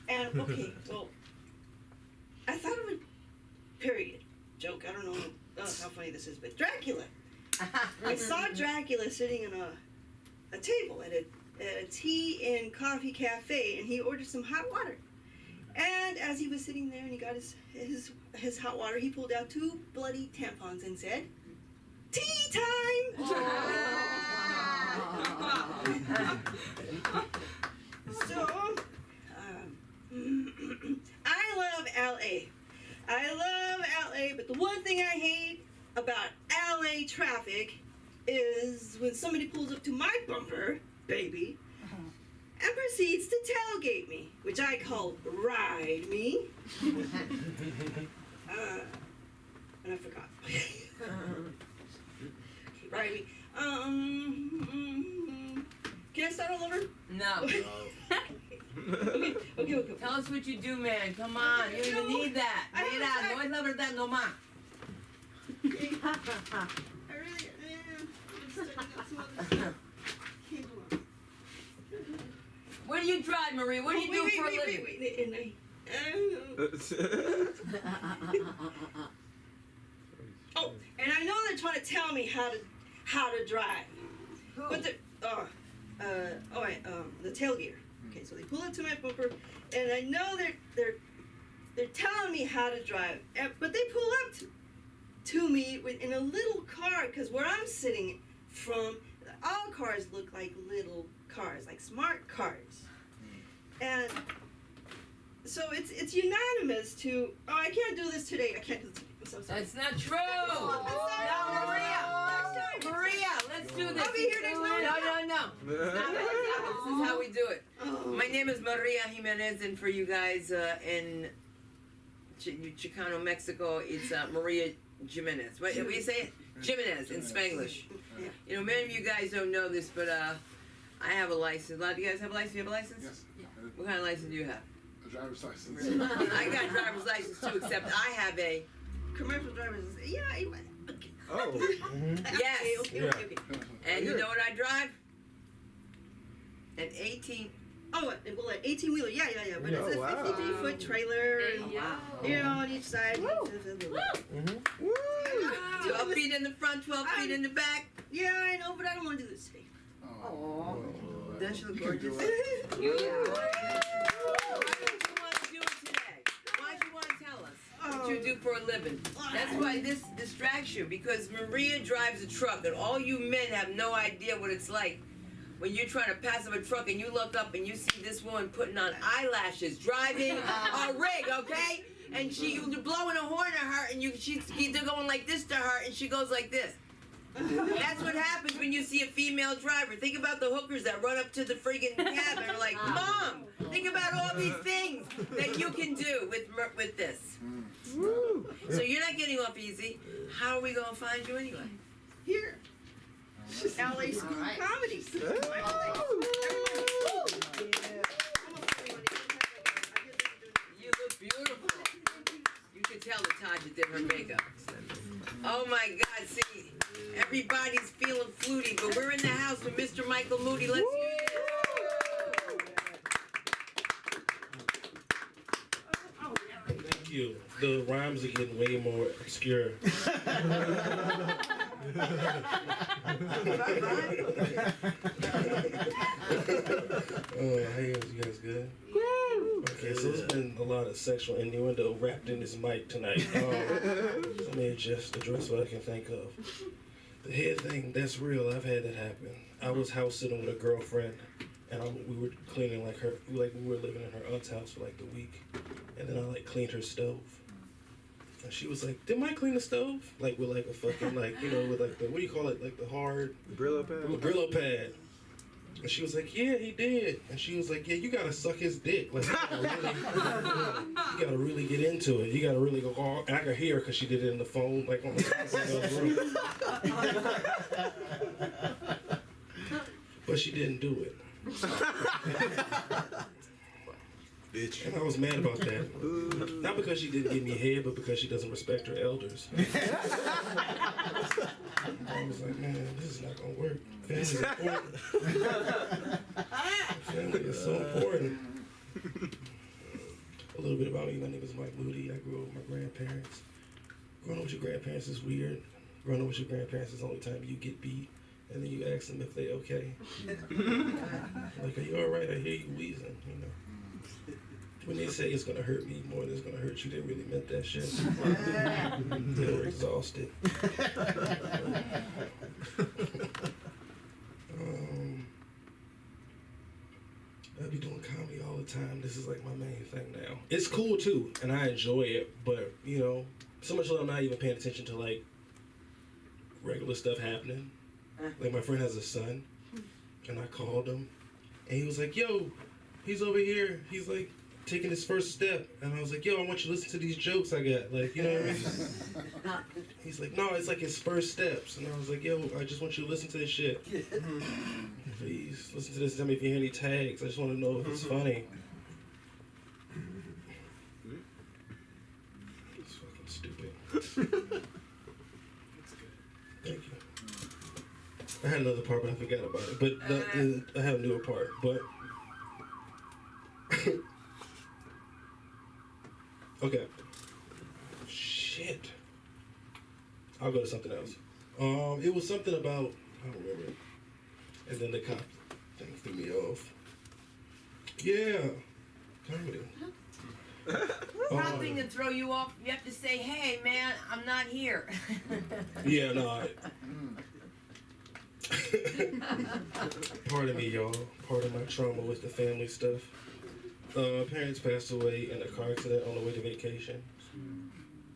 And, okay, well, I thought of a period joke. I don't know how funny this is, but Dracula. I saw Dracula sitting on a table at a tea and coffee cafe, and he ordered some hot water. And as he was sitting there and he got his hot water, he pulled out 2 bloody tampons and said, "Tea time!" So, I love LA. I love LA, but the one thing I hate about LA traffic is when somebody pulls up to my bumper, baby, and proceeds to tailgate me, which I call ride me. And I forgot. Ride me. Can I start all over? No. Okay. Tell us what you do, man. Come on. You don't even need that. Mira, no es la verdad nomás. I really Where do you drive, Marie? What do you do for a living? Wait. Oh, and I know they're trying to tell me how to drive. But the the tailgater. Okay, so they pull up to my bumper, and I know they're telling me how to drive, but they pull up to me in a little car, because where I'm sitting from, all cars look like little cars, like smart cars, and so it's unanimous to, oh, I can't do this today. I can't do this today. I'm so sorry. That's not true. No, Maria, let's do this. I'll be here next time. No. Stop it. This is how we do it. My name is Maria Jimenez, and for you guys in Chicano, Mexico, it's Maria Jimenez. What do you say it? Jimenez in Spanglish. Yeah. You know, many of you guys don't know this, but I have a license. A lot of you guys have a license? You have a license? Yes. What kind of license do you have? A driver's license. I got a driver's license too, except I have a Commercial drivers. Yeah. Oh. yes. Okay. And you know what I drive? An 18. Oh, well, an 18-wheeler. Yeah. But it's a 53-foot trailer. You know, on each side. 12 feet in the front, 12 feet in the back. Yeah, I know, but I don't want to do this today. Oh, don't you look You can do gorgeous? it. Why did you want to do it today? Why did you want to tell us what you do for a living? That's why this distracts you, because Maria drives a truck, and all you men have no idea what it's like when you're trying to pass up a truck and you look up and you see this woman putting on eyelashes, driving a rig, okay? And you're blowing a horn at her, and they're going like this to her, and she goes like this. That's what happens when you see a female driver. Think about the hookers that run up to the friggin' cab and are like, Mom, think about all these things that you can do with this. So you're not getting off easy. How are we going to find you anyway? Here. LA School of Comedy. You look beautiful. You can tell that Taja did her makeup. Oh my God, see, everybody's feeling fluty, but we're in the house with Mr. Michael Moody. Let's hear it. Thank you. The rhymes are getting way more obscure. Hey, you guys good? Okay, so there's been a lot of sexual innuendo wrapped in this mic tonight. Let me just address what I can think of. The head thing, that's real. I've had that happen. I was house sitting with a girlfriend, and we were cleaning we were living in her aunt's house for like the week, and then I cleaned her stove. And she was like, did Mike clean the stove? Like with like a fucking with like the, what do you call it? Like the hard Brillo pad. Brillo pad. And she was like, yeah, he did. And she was like, yeah, you gotta suck his dick. Like, you gotta really get into it. You gotta really go all, and I could hear her because she did it in the phone, like on the room. But she didn't do it. Bitch. And I was mad about that. Not because she didn't give me head, but because she doesn't respect her elders. I was like, man, this is not gonna work. Family is important. Family is so important. A little bit about me. My name is Mike Moody. I grew up with my grandparents. Growing up with your grandparents is weird. Growing up with your grandparents is the only time you get beat. And then you ask them if they okay. Like, are you alright? I hear you wheezing, you know. When they say it's gonna hurt me more than it's gonna hurt you, they really meant that shit. They were exhausted. I be doing comedy all the time. This is like my main thing now. It's cool too, and I enjoy it, but you know, so much so I'm not even paying attention to like regular stuff happening. Like my friend has a son, and I called him, and he was like, yo, he's over here. He's like taking his first step, and I was like, yo, I want you to listen to these jokes I got, like, you know what I mean? He's like, no, it's like his first steps, and I was like, yo, I just want you to listen to this shit. Please listen to this. Tell me if you hear any tags. I just want to know if it's funny. It's fucking stupid. Thank you. I had another part, but I forgot about it. But I have a newer part. But Okay. Shit. I'll go to something else. It was something about, I don't remember. And then the cop thing threw me off. Yeah. Comedy. Something to throw you off. You have to say, "Hey, man, I'm not here." Yeah, no. Pardon me, y'all. Part of my trauma with the family stuff. Parents passed away in a car accident on the way to vacation.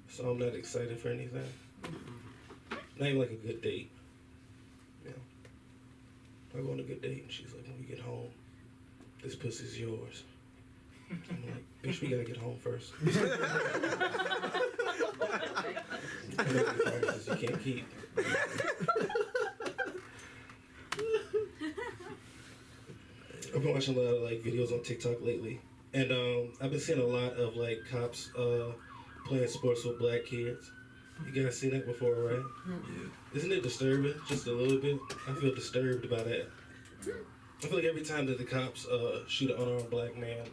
So I'm not excited for anything. Not even like a good date. Yeah. I go on a good date and she's like, when we get home, this pussy's yours. I'm like, bitch, we gotta get home first. And then the promises you can't keep. I've been watching a lot of like videos on TikTok lately, and I've been seeing a lot of like cops playing sports with black kids. You guys seen that before, right? Yeah. Isn't it disturbing? Just a little bit. I feel disturbed by that. I feel like every time that the cops shoot an unarmed black man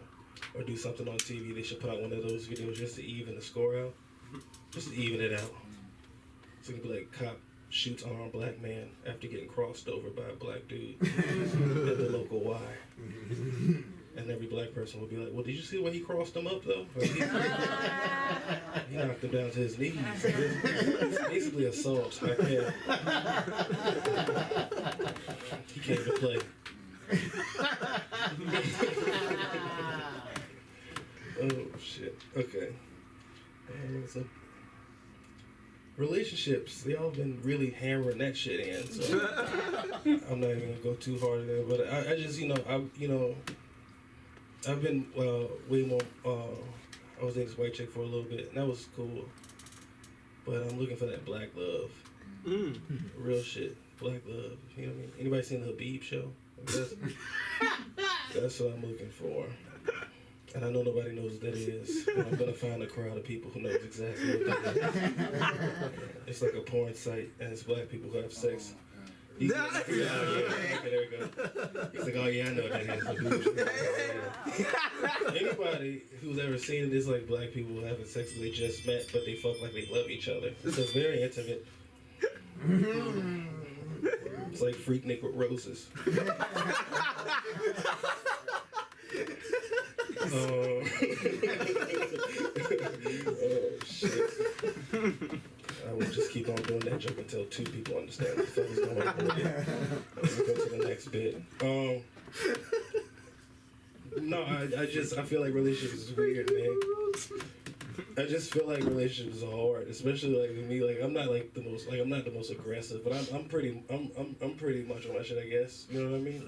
or do something on TV, they should put out one of those videos just to even the score out, just to even it out. So it could be like, cop shoots unarmed black man after getting crossed over by a black dude at the local Y. And every black person would be like, well, did you see the way he crossed him up, though? He knocked him down to his knees. It's basically assault. I can't. He can't even play. Oh, shit. Okay. So, relationships, they all been really hammering that shit in, so I'm not even gonna go too hard there, but I just, I've been way more, I was dating this white chick for a little bit, and that was cool, but I'm looking for that black love. Real shit, black love, you know what I mean? Anybody seen the Habib show? That's what I'm looking for. And I know nobody knows what that is. And I'm gonna find a crowd of people who knows exactly what that is. It's like a porn site, and it's black people who have sex. He's like, okay, there we go. He's like, oh yeah, I know what that is. Anybody who's ever seen it is like black people having sex and they just met, but they fuck like they love each other. It's a very intimate. It's like Freaknik with roses. Oh shit. I will just keep on doing that joke until 2 people understand what the fuck is going on. We'll go to the next bit. No, I feel like relationships is weird, man. I just feel like relationships are hard, especially like with me. Like I'm not the most aggressive, but I'm pretty much on my shit, I guess. You know what I mean?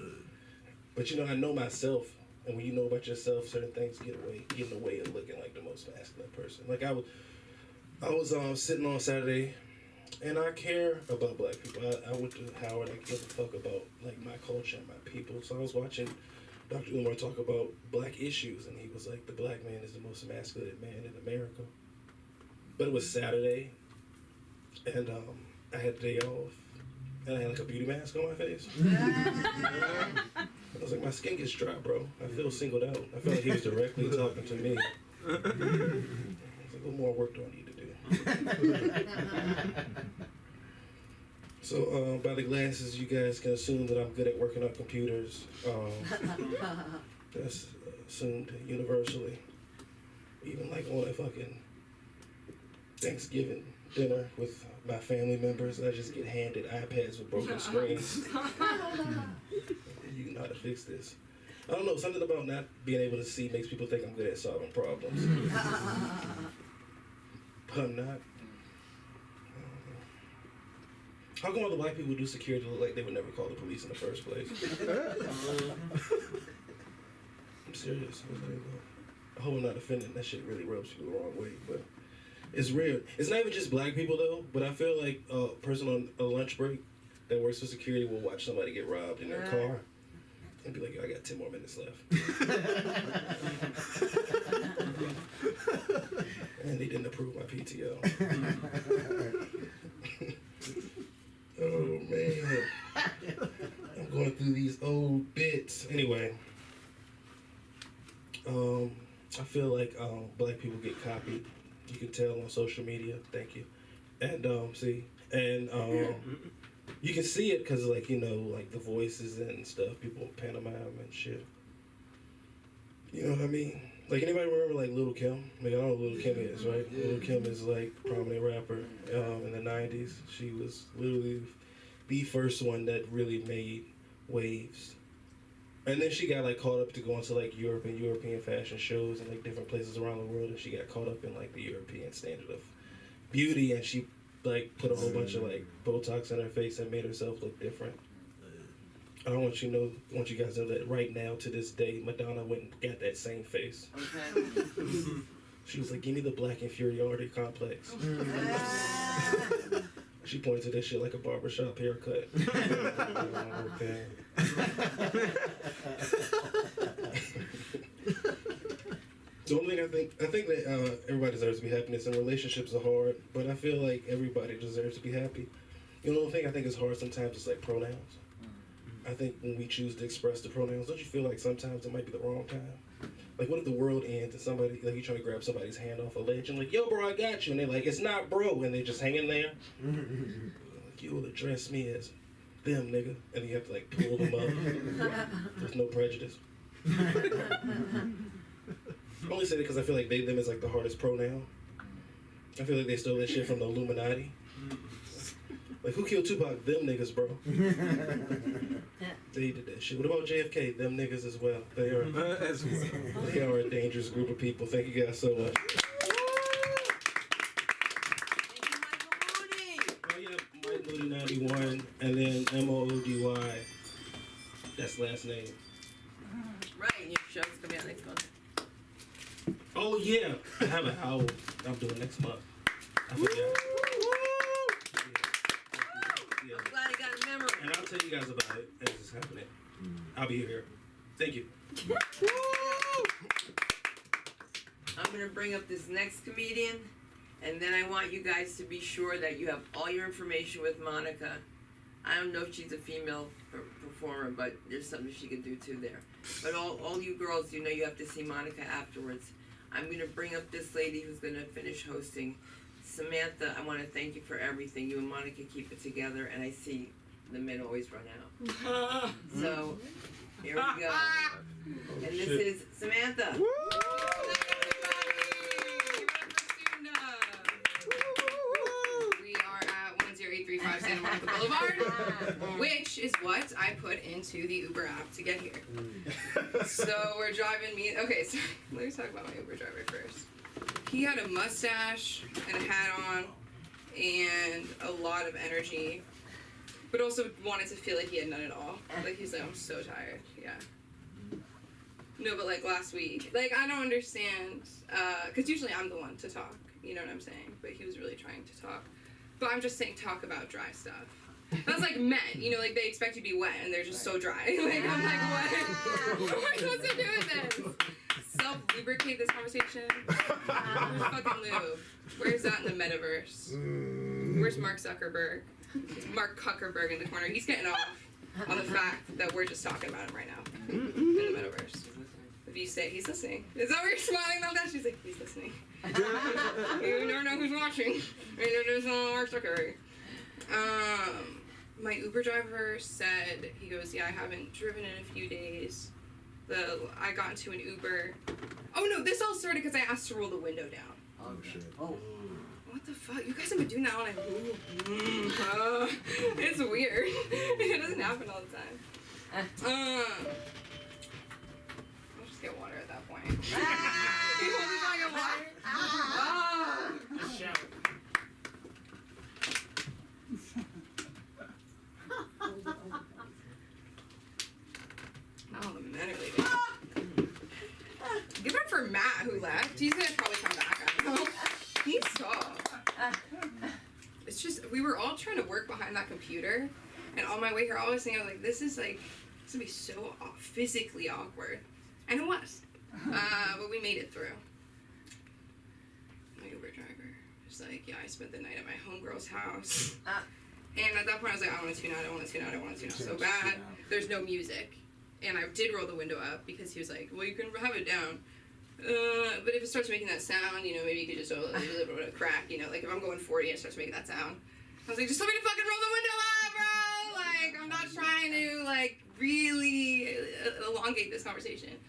But I know myself. And when you know about yourself, certain things get in the way of looking like the most masculine person. Like I was sitting on Saturday, and I care about black people. I went to Howard. I give a fuck about like my culture and my people. So I was watching Dr. Umar talk about black issues, and he was like, the black man is the most emasculated man in America. But it was Saturday, and I had the day off, and I had like a beauty mask on my face. I was like, my skin gets dry, bro. I feel singled out. I felt like he was directly talking to me. I was like, what more work do I need to do? So, by the glasses, you guys can assume that I'm good at working on computers. That's assumed universally. Even like on a fucking Thanksgiving dinner with my family members, I just get handed iPads with broken screens. You know how to fix this. I don't know, something about not being able to see makes people think I'm good at solving problems. But I'm not. How come all the black people who do security look like they would never call the police in the first place? I'm serious. I hope I'm not offending. That shit really rubs people the wrong way, but it's real. It's not even just black people though, but I feel like a person on a lunch break that works for security will watch somebody get robbed in their car and be like, yo, I got 10 more minutes left. And they didn't approve my PTO. Oh man. I'm going through these old bits. Anyway. I feel like black people get copied. You can tell on social media. Thank you. And you can see it because like like the voices and stuff. People pantomime and shit. You know what I mean? Like anybody remember like Lil' Kim? Like I don't know who Lil' Kim is, right? Lil' Kim is like a prominent rapper in the 90s. She was literally the first one that really made waves. And then she got like caught up to go into like Europe and European fashion shows and like different places around the world, and she got caught up in like the European standard of beauty, and she like put a whole bunch of like Botox in her face and made herself look different. I want you guys to know that right now to this day, Madonna went and got that same face. Okay. She was like, "Give me the black inferiority complex." She pointed to this shit like a barbershop haircut. Okay. The only thing I think that everybody deserves to be happiness, and relationships are hard, but I feel like everybody deserves to be happy. The only thing I think is hard sometimes is like pronouns. I think when we choose to express the pronouns, don't you feel like sometimes it might be the wrong time? Like, what if the world ends and somebody, like, you trying to grab somebody's hand off a ledge and like, "Yo, bro, I got you," and they're like, "It's not bro," and they're just hanging there. Like, "You will address me as them, nigga," and then you have to like pull them up. There's no prejudice. I only say it because I feel like they, them is like the hardest pronoun. I feel like they stole that shit from the Illuminati. Like, who killed Tupac? Them niggas, bro. They did that shit. What about JFK? Them niggas as well. They are they are a dangerous group of people. Thank you guys so much. Oh yeah, Mike Moody 91, and then Moody. That's last name. Right, and your show's coming out next month. Oh yeah, I have an album I'm doing next month. I forgot. Yeah. I'm glad I got a memory. And I'll tell you guys about it as it's happening. I'll be here. Thank you. I'm gonna bring up this next comedian, and then I want you guys to be sure that you have all your information with Monica. I don't know if she's a female performer, but there's something she could do too there. But all you girls, you know you have to see Monica afterwards. I'm gonna bring up this lady who's gonna finish hosting. Samantha, I want to thank you for everything. You and Monica keep it together, and I see the men always run out. So, here we go. And this is Samantha. We are at 10835 Santa Monica Boulevard, which is what I put into the Uber app to get here. So we're driving me. Okay, so let me talk about my Uber driver first. He had a mustache and a hat on and a lot of energy, but also wanted to feel like he had none at all. Like, he's like, "I'm so tired." Yeah. No, but like last week, like, I don't understand, because usually I'm the one to talk, you know what I'm saying? But he was really trying to talk. But I'm just saying, talk about dry stuff. That's like men, you know, like they expect you to be wet and they're just so dry. Like, I'm like, what? What am I supposed to do with this? Self-lubricate this conversation? Where's fucking lube? Where's that in the metaverse? Where's Mark Zuckerberg? Mark Zuckerberg in the corner. He's getting off on the fact that we're just talking about him right now in the metaverse. If you say he's listening. Is that where you're smiling about that? She's like, he's listening. You never know who's watching. You know, there's no Mark Zuckerberg. My Uber driver said, he goes, "Yeah, I haven't driven in a few days. I got into an Uber." Oh no, this all started because I asked to roll the window down. Oh shit. Oh. What the fuck? You guys have been doing that all night. It's weird. It doesn't happen all the time. I'll just get water at that point. You want me to get water? Shout. Oh, the men are leaving. Give it up for Matt, who left. He's gonna probably come back, I don't know. He's tall. It's just, we were all trying to work behind that computer, and on my way here, I was thinking, like, this is gonna be so physically awkward. And it was. But we made it through. My Uber driver was like, "Yeah, I spent the night at my homegirl's house." And at that point, I was like, I want to tune out so bad. There's no music. And I did roll the window up because he was like, "Well, you can have it down." But if it starts making that sound, you know, maybe you could just do a little bit of crack, you know, like if I'm going 40 and it starts making that sound. I was like, just tell me to fucking roll the window up, bro! Like, I'm not trying to, like, really elongate this conversation.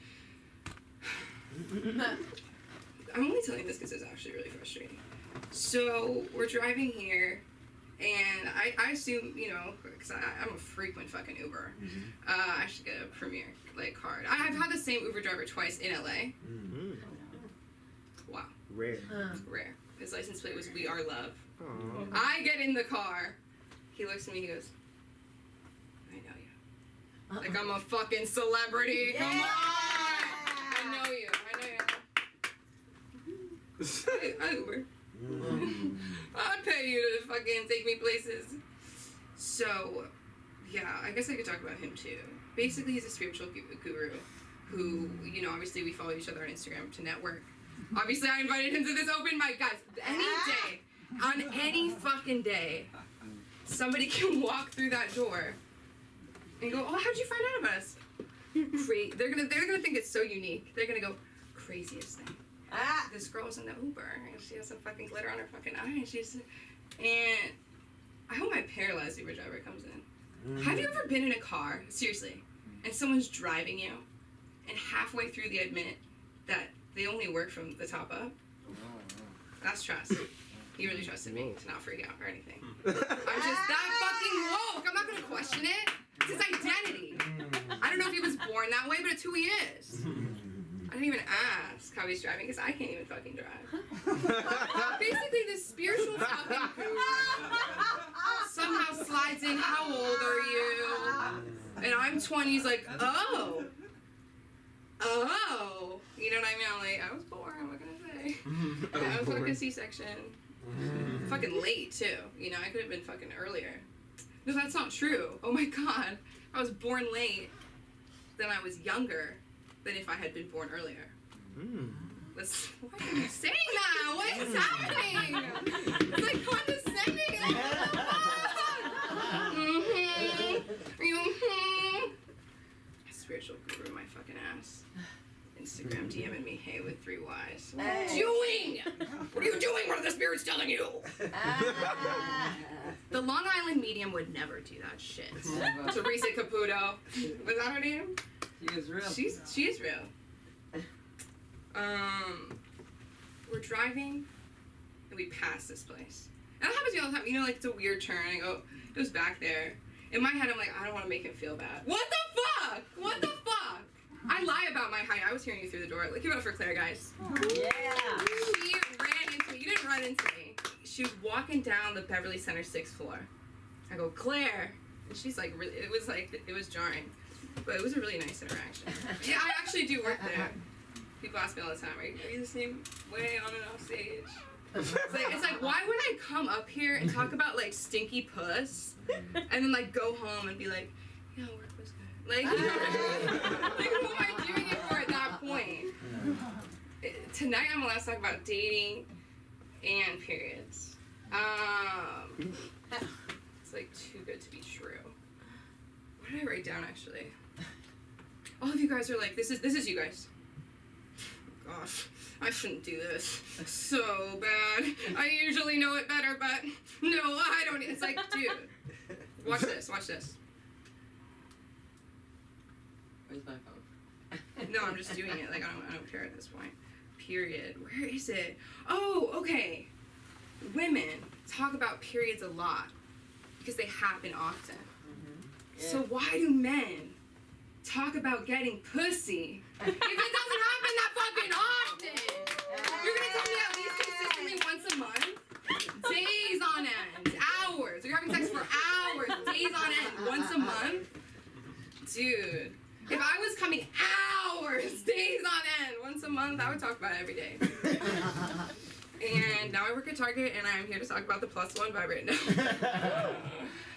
I'm only telling you this because it's actually really frustrating. So, we're driving here, and I assume, you know, because I'm a frequent fucking Uber, I should get a Premier, like, card. I've had the same Uber driver twice in LA. Wow. Rare. Rare. His license plate was "We Are Love." Aww. I get in the car. He looks at me. He goes, "I know you. Like I'm a fucking celebrity. Yeah. Come on. I know you. I Uber. I'd pay you to fucking take me places." So, yeah, I guess I could talk about him too. Basically, he's a spiritual guru who, you know, obviously we follow each other on Instagram to network. Obviously, I invited him to this open mic, guys. Any day, on any fucking day, somebody can walk through that door and go, "Oh, how'd you find out about us?" They're gonna think it's so unique. They're gonna go, "Craziest thing. This girl was in the Uber and she has some fucking glitter on her fucking eye and I hope my paralyzed Uber driver comes in. Have you ever been in a car, seriously, and someone's driving you, and halfway through they admit that they only work from the top up? That's trust. He really trusted me to not freak out or anything. I'm just that fucking woke. I'm not gonna question it. It's his identity. I don't know if he was born that way, but it's who he is. I didn't even ask how he's driving because I can't even fucking drive. Basically, this spiritual fucking guru somehow slides in, "How old are you?" And I'm 20. He's like, "Oh. You know what I mean?" I'm like, "I was born, what can I say?" I was fucking C-section. Fucking late, too. You know, I could have been fucking earlier. No, that's not true. Oh my god. I was born late. Then I was younger than if I had been born earlier. Why are you saying that? What is happening? It's like condescending. Like, what the fuck? Spiritual guru, my fucking ass. Instagram DMing me, "Hey," with 3 Ys. What are you doing? What are you doing? What are the spirits telling you? The Long Island medium would never do that shit. Teresa Caputo. Was that her name? She is real. She is real. We're driving and we pass this place. And that happens to me all the time. You know, like it's a weird turn. I go, it goes back there. In my head, I'm like, I don't want to make him feel bad. What the fuck? What the fuck? I lie about my height. I was hearing you through the door. Like, give it up for Claire, guys. Yeah. She ran into me. You didn't run into me. She was walking down the Beverly Center 6th floor. I go, "Claire." And she's like, really, it was jarring. But it was a really nice interaction. Yeah, I actually do work there. People ask me all the time, are you the same way on and off stage? It's like, why would I come up here and talk about, like, stinky puss, and then, like, go home and be like, "Yeah, work was good." Like, like, who am I doing it for at that point? Tonight I'm allowed to talk about dating and periods. It's, like, too good to be true. What did I write down, actually? All of you guys are like, this is you guys. Gosh, I shouldn't do this. So bad. I usually know it better, but no, I don't. It's like, dude, watch this. Where's my phone? No, I'm just doing it. Like, I don't care at this point. Period. Where is it? Oh, okay. Women talk about periods a lot because they happen often. Yeah. So why do men talk about getting pussy if it doesn't happen that fucking often? You're gonna tell me at least consistently once a month? Days on end, hours. You're having sex for hours, days on end, once a month? Dude, if I was coming hours, days on end, once a month, I would talk about it every day. And now I work at Target, and I'm here to talk about the +1 vibrate now.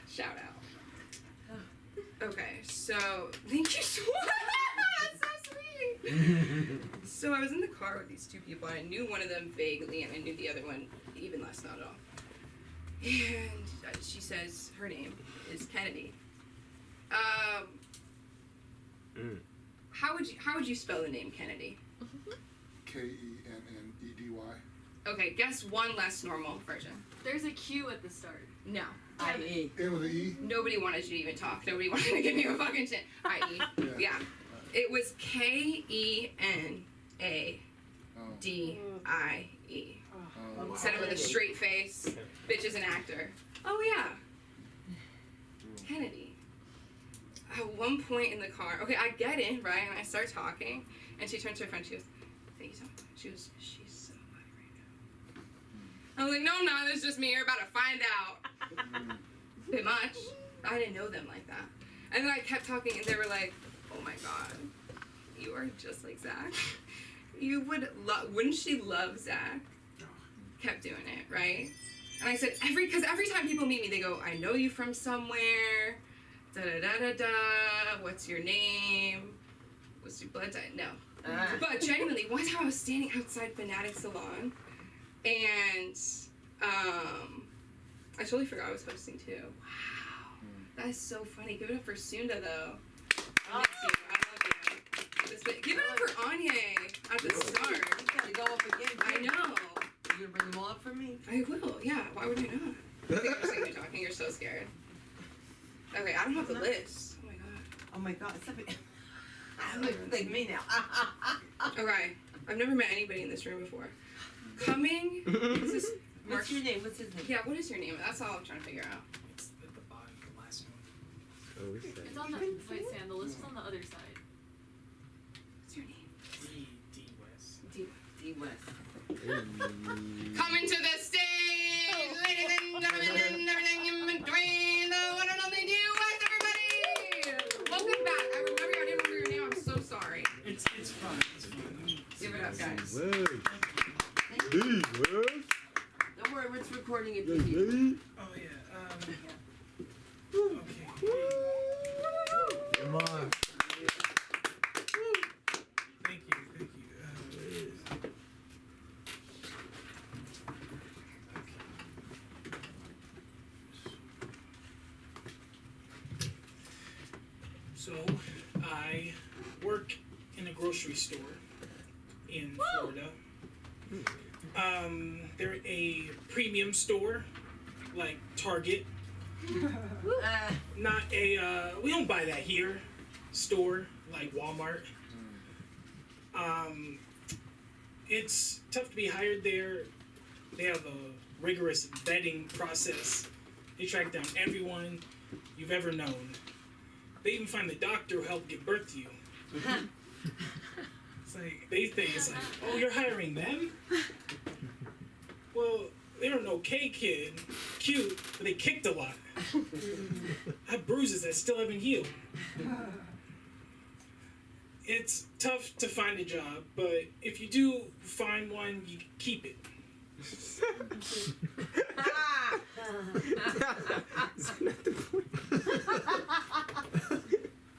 Shout out. Okay, so thank you so much. That's so sweet. So I was in the car with these 2 people, and I knew one of them vaguely, and I knew the other one even less, not at all. And she says her name is Kennedy. How would you spell the name Kennedy? Kennedy. Okay, guess one less normal version. There's a Q at the start. No. I.E. End with an E? Nobody wanted you to even talk. Nobody wanted to give you a fucking shit. I.E. Yeah. It was Kennedy. Said it with a straight face. Bitch is an actor. Oh yeah. Kennedy. At one point in the car, okay, I get in, right, and I start talking, and she turns to her friend, she goes, thank you so much. She goes, she's so hot right now. I was like, no, I'm not, it's just me, you're about to find out. Bit much. I didn't know them like that. And then I kept talking, and they were like, oh my god, you are just like Zach. You would wouldn't she love Zach? Kept doing it, right? And I said, because every time people meet me, they go, I know you from somewhere, da-da-da-da-da, what's your name? What's your blood type? No. But genuinely, one time I was standing outside Manic salon, and I totally forgot I was hosting too. Wow. That is so funny. Give it up for Sunda, though. I miss you. I love you. Give it up for Anya at the start. You gotta go up again. I know. You gonna bring them all up for me? I will, yeah. Why would I not? I think I'm just gonna be talking. You're so scared. Okay, I don't have the list. Oh my god. Oh my god, stop it. Like me now. Okay, I've never met anybody in this room before. Coming. Is this What's your name? What's his name? Yeah, what is your name? That's all I'm trying to figure out. It's at the bottom, the last one. It's on the wait, Sam. The list is on the other side. What's your name? D West. D. West. Coming to the stage, ladies and gentlemen, and everything in between, the one and only D West, everybody! Welcome back. I remember you. I didn't remember your name. I'm so sorry. It's fun. It's fun. Give it up, guys. Don't worry, we're recording it. Oh yeah. Okay. Come on. Thank you. So, I work in a grocery store in Florida. They're a premium store, like Target. Not a, we don't buy that here, store, like Walmart. It's tough to be hired there. They have a rigorous vetting process. They track down everyone you've ever known. They even find the doctor who helped give birth to you. It's like, they think it's like, oh, you're hiring them? Well, they're an okay kid, cute, but they kicked a lot. I have bruises that still haven't healed. It's tough to find a job, but if you do find one, you keep it.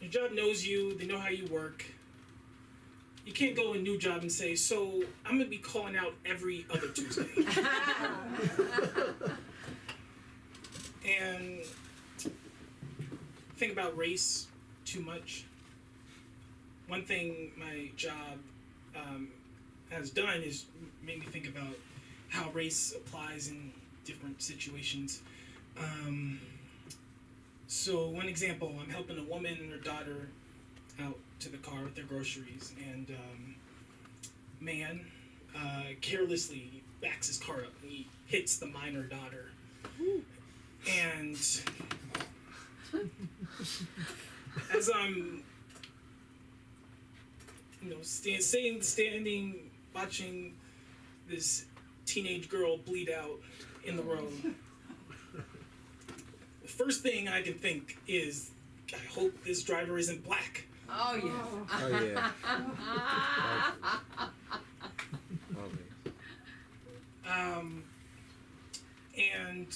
Your job knows you, they know how you work. You can't go a new job and say, so I'm gonna be calling out every other Tuesday. And think about race too much. One thing my job has done is made me think about how race applies in different situations. So one example, I'm helping a woman and her daughter out to the car with their groceries, and man carelessly backs his car up and he hits the minor daughter. And as I'm standing watching this teenage girl bleed out in the road, the first thing I can think is, I hope this driver isn't black. Oh yeah. Oh yeah. And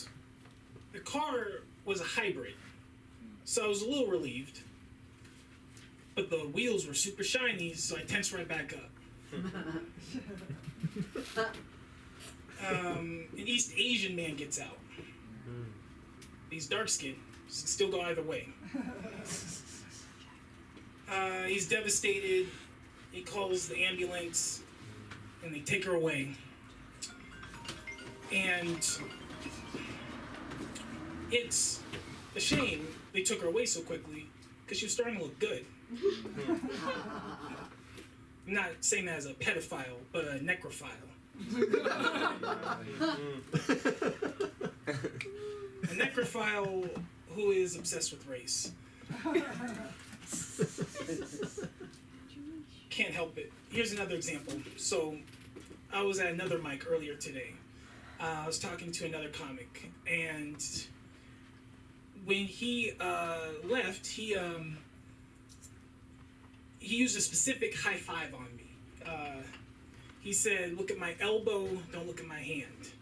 the car was a hybrid, so I was a little relieved. But the wheels were super shiny, so I tensed right back up. An East Asian man gets out. He's dark skinned, so can still go either way. He's devastated. He calls the ambulance. and they take her away. And it's a shame they took her away so quickly because she was starting to look good. I'm not saying that as a pedophile, but a necrophile. A necrophile who is obsessed with race. Can't help it. Here's another example. So, I was at another mic earlier today. I was talking to another comic, and when he left, he used a specific high five on me. He said, "Look at my elbow, don't look at my hand."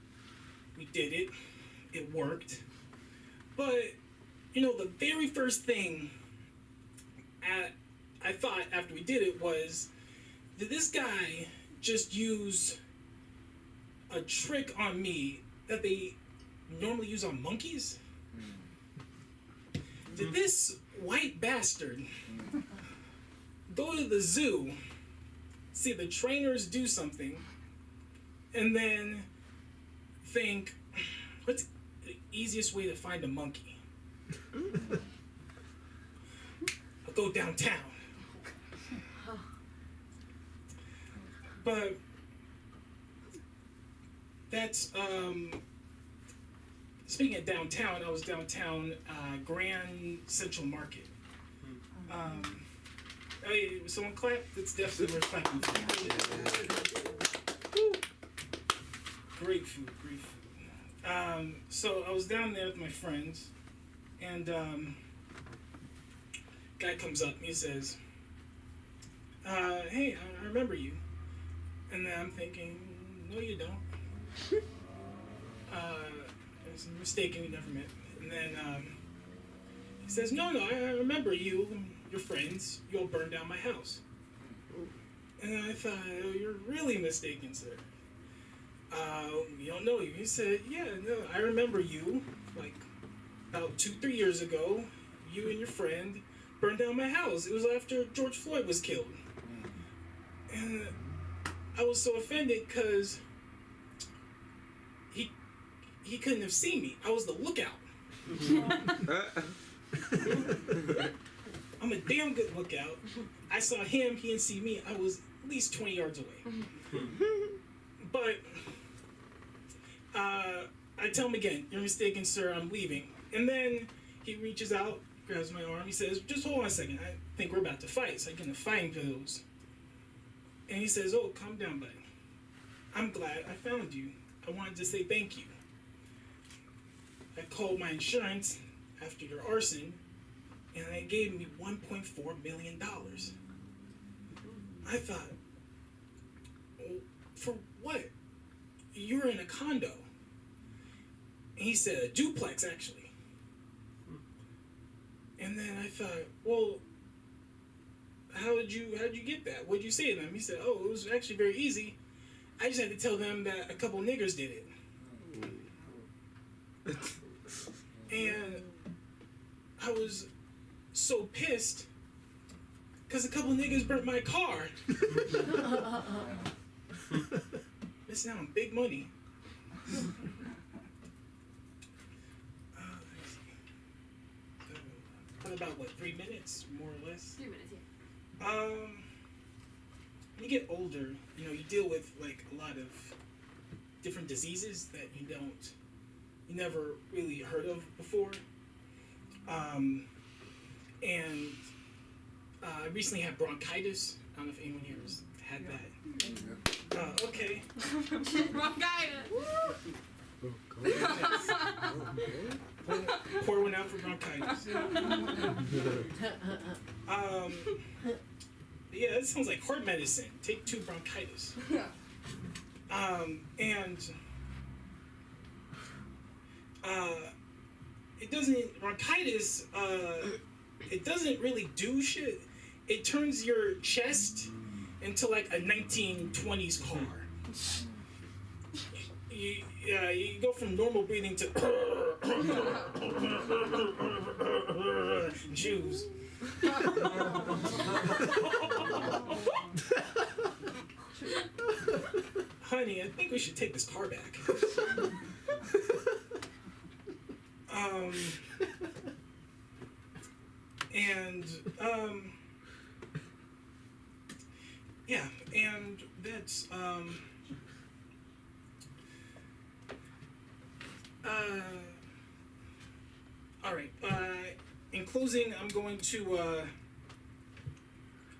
We did it. It worked. But, you know, the very first thing I thought after we did it was, did this guy just use a trick on me that they normally use on monkeys? Did this white bastard go to the zoo, see the trainers do something, and then think, what's the easiest way to find a monkey? I'll go downtown. But that's, speaking of downtown, I was downtown Grand Central Market. Hey, someone clap? That's definitely worth clapping for. Great food, great food. So I was down there with my friends, and guy comes up and he says, "Hey, I remember you." And then I'm thinking, no, you don't. It's a mistake, you never met. And then he says, no, I remember you and your friends. You all burned down my house. And I thought, oh, you're really mistaken, sir. We don't know you. He said, yeah, no, I remember you. Like about 2-3 years ago, you and your friend burned down my house. It was after George Floyd was killed. And I was so offended because he couldn't have seen me. I was the lookout. I'm a damn good lookout. I saw him, he didn't see me. I was at least 20 yards away. But I tell him again, you're mistaken, sir, I'm leaving. And then he reaches out, grabs my arm, he says, just hold on a second, I think we're about to fight, so I get in a fighting pose. And he says, oh, calm down, buddy. I'm glad I found you. I wanted to say thank you. I called my insurance after your arson, and they gave me $1.4 million. I thought, well, for what? You were in a condo. And he said, a duplex, actually. And then I thought, well, how did you get that? What'd you say to them? He said, oh, it was actually very easy. I just had to tell them that a couple niggers did it. And I was so pissed because a couple niggas burnt my car. Missing out on big money. About what, 3 minutes, more or less? 3 minutes, yeah. When you get older, you know, you deal with like a lot of different diseases that you never really heard of before. And I recently had bronchitis. I don't know if anyone here has had that. Okay. Bronchitis. Pour one out for bronchitis. Yeah, that sounds like heart medicine. Take 2 bronchitis. It doesn't, bronchitis, it doesn't really do shit. It turns your chest into like a 1920s car. You go from normal breathing to Jews. I think we should take this car back. And yeah, and that's all right. In closing, I'm going to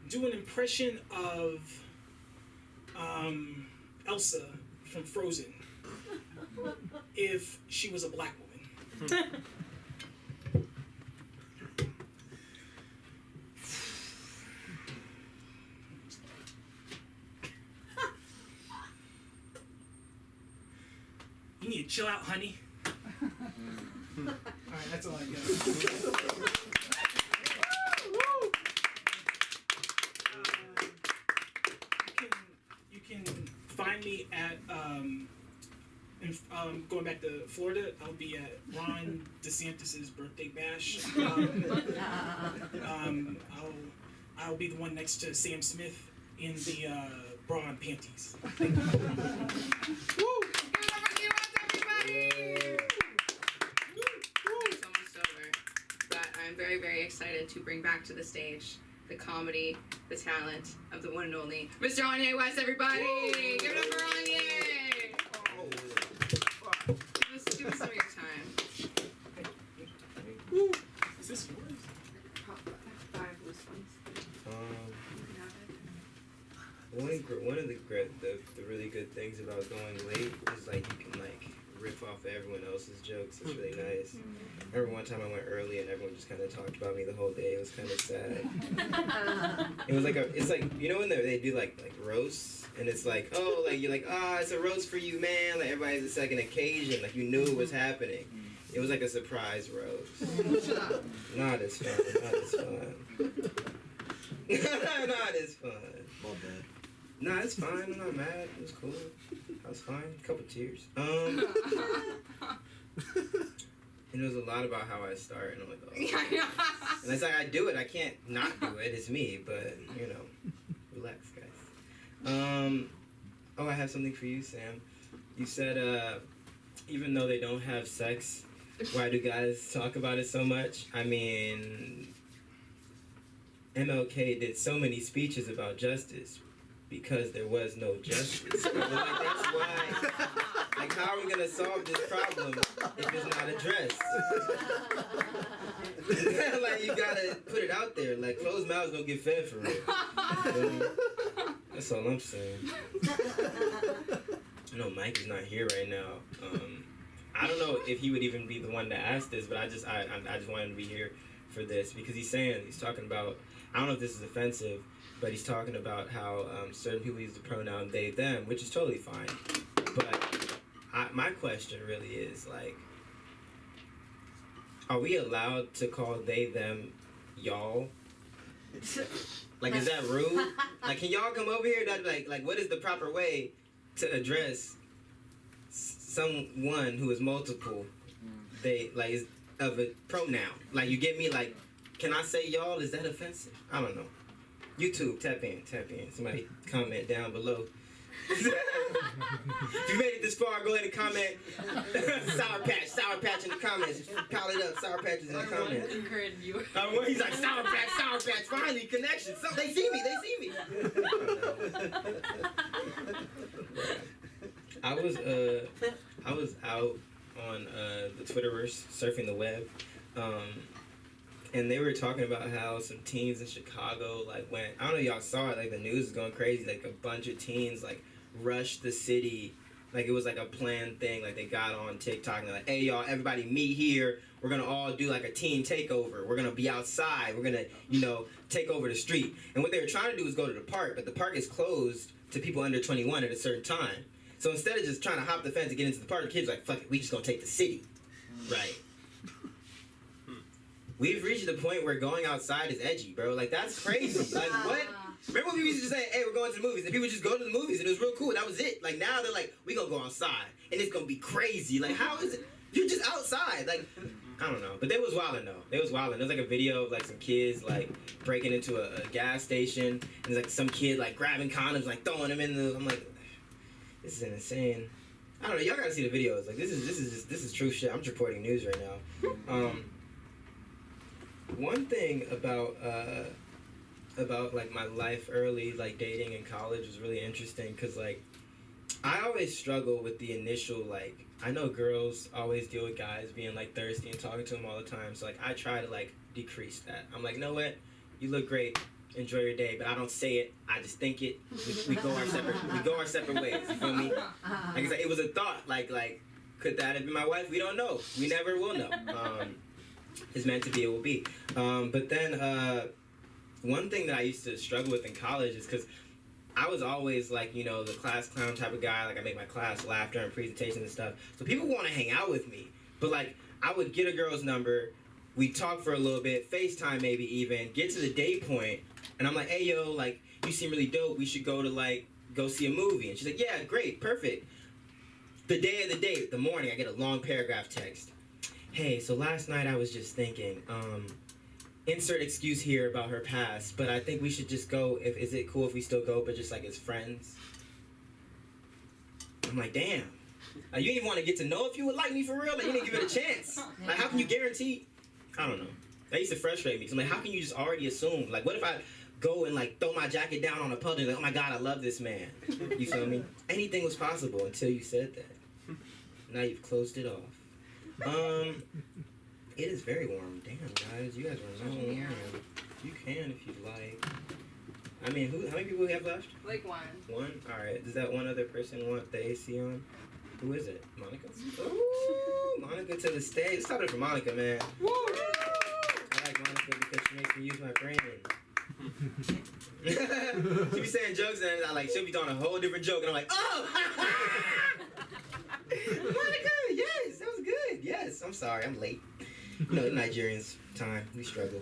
do an impression of Elsa from Frozen if she was a black woman. You need to chill out, honey. Alright, that's all I got. You can find me at going back to Florida. I'll be at Ron DeSantis's birthday bash. I'll be the one next to Sam Smith in the bra and panties. Woo! It's almost over, but I'm very, very excited to bring back to the stage the comedy, the talent of the one and only Mr. Anye West, everybody! Woo! Give it up for Anye! Give us some of your time. Woo! Is this yours? 5 loose ones. One of the really good things about going late is like you can like riff off of everyone else's jokes. It's really nice. I remember one time I went early and everyone just kind of talked about me the whole day. It was kind of sad. It was like it's like, you know when they do like roasts and it's like, oh, like you're like, it's a roast for you, man. Like everybody has a second occasion. Like you knew it was happening. It was like a surprise roast. Not as fun. Not as fun. Not as fun. My bad. Nah, it's fine. I'm not mad. It was cool. I was fine. A couple tears. And it was a lot about how I start, and I'm like, oh. And it's like I do it. I can't not do it. It's me. But you know, relax, guys. Oh, I have something for you, Sam. You said, even though they don't have sex, why do guys talk about it so much? I mean, MLK did so many speeches about justice because there was no justice. Like, that's why. Like, how are we gonna solve this problem if it's not addressed? Like, you gotta put it out there. Like, closed mouths don't get fed for real. That's all I'm saying. I know Mike is not here right now. I don't know if he would even be the one to ask this, but I just wanted to be here for this because he's talking about, I don't know if this is offensive, but he's talking about how certain people use the pronoun they, them, which is totally fine. But my question really is, like, are we allowed to call they, them, y'all? Like, is that rude? Like, can y'all come over here? That like, what is the proper way to address someone who is multiple? They like is of a pronoun. Like, you get me? Like, can I say y'all? Is that offensive? I don't know. YouTube, tap in. Somebody comment down below. If you made it this far, go ahead and comment Sour Patch in the comments. Pile it up, Sour Patches in the comments. He's like, Sour Patch, finally, connection. So they see me. I was out on the Twitterverse, surfing the web, and they were talking about how some teens in Chicago, like, went, I don't know if y'all saw it, like, the news is going crazy, like, a bunch of teens, like, rushed the city, like, it was, like, a planned thing, like, they got on TikTok, and they're like, hey, y'all, everybody meet here, we're gonna all do, like, a teen takeover, we're gonna be outside, we're gonna, take over the street, and what they were trying to do was go to the park, but the park is closed to people under 21 at a certain time, so instead of just trying to hop the fence and get into the park, the kids were like, fuck it, we just gonna take the city, right? We've reached the point where going outside is edgy, bro. Like, that's crazy. Like, what? Remember when people used to say, hey, we're going to the movies, and people just go to the movies, and it was real cool. That was it. Like, now they're like, we gonna go outside, and it's gonna be crazy. Like, how is it? You're just outside. Like, I don't know. But they was wilding, though. They was wilding. There was, like, a video of, like, some kids, like, breaking into a gas station, and there's, like, some kid, like, grabbing condoms, like, throwing them in the, I'm like, This is insane. I don't know. Y'all gotta see the videos. Like this is true shit. I'm just reporting news right now. One thing about like my life early, like dating in college, was really interesting because like I always struggle with the initial like. I know girls always deal with guys being like thirsty and talking to them all the time. So like I try to like decrease that. I'm like, you know what? You look great. Enjoy your day, but I don't say it. I just think it. We go our separate ways. You feel me? Like I said, it was a thought. Like could that have been my wife? We don't know. We never will know. It's meant to be. It will be. But then one thing that I used to struggle with in college is because I was always like, you know, the class clown type of guy. Like I make my class laugh during presentations and stuff. So people want to hang out with me. But like I would get a girl's number. We'd talk for a little bit, FaceTime maybe even, get to the date point, and I'm like, hey yo, like, you seem really dope, we should go see a movie. And she's like, yeah, great, perfect. The day of the date, the morning, I get a long paragraph text. Hey, so last night I was just thinking, insert excuse here about her past, but I think we should just go, is it cool if we still go, but just like as friends? I'm like, damn. Like, you didn't even want to get to know if you would like me for real? Like, you didn't give it a chance. Like, how can you guarantee? I don't know. That used to frustrate me. Because I'm like, how can you just already assume? Like, what if I go and, like, throw my jacket down on a puddle and like, oh, my God, I love this man. You feel me? Anything was possible until you said that. Now you've closed it off. It is very warm. Damn, guys. You guys are so warm. You can if you'd like. I mean, how many people we have left? Like one. One? All right. Does that one other person want the AC on? Who is it? Monica? Ooh, Monica to the stage. Let's stop it for Monica, man. Woo! I like Monica because she makes me use my brain. She be saying jokes and she'll be doing a whole different joke and I'm like, oh! Monica, yes, that was good. Yes, I'm sorry, I'm late. You know, Nigerians, time, we struggle.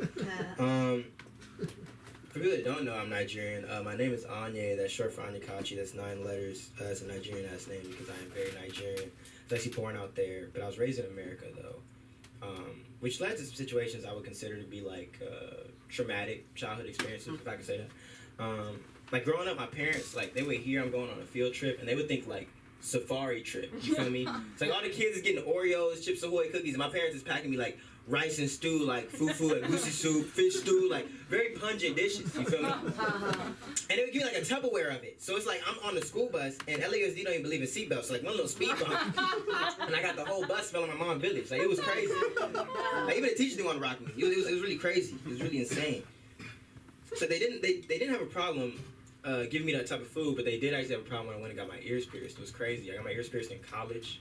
For people that don't know, I'm Nigerian. My name is Anye. That's short for Anyakachi. That's 9 letters. It's a Nigerian ass name because I am very Nigerian. I was actually born out there, but I was raised in America though, which led to some situations I would consider to be like traumatic childhood experiences, if I can say that. Like growing up, my parents they would hear I'm going on a field trip and they would think like safari trip. You feel me? It's like all the kids is getting Oreos, Chips Ahoy cookies, and my parents is packing me like rice and stew, like fufu and goosey soup, fish stew, like very pungent dishes, you feel me? And they would give me like a Tupperware of it. So it's like I'm on the school bus and LASD don't even believe in seatbelts. So like one little speed bump and I got the whole bus filling my mom's village. Like it was crazy. Like even the teachers didn't want to rock me. It was really crazy. It was really insane. So they didn't have a problem giving me that type of food, but they did actually have a problem when I went and got my ears pierced. It was crazy. I got my ears pierced in college.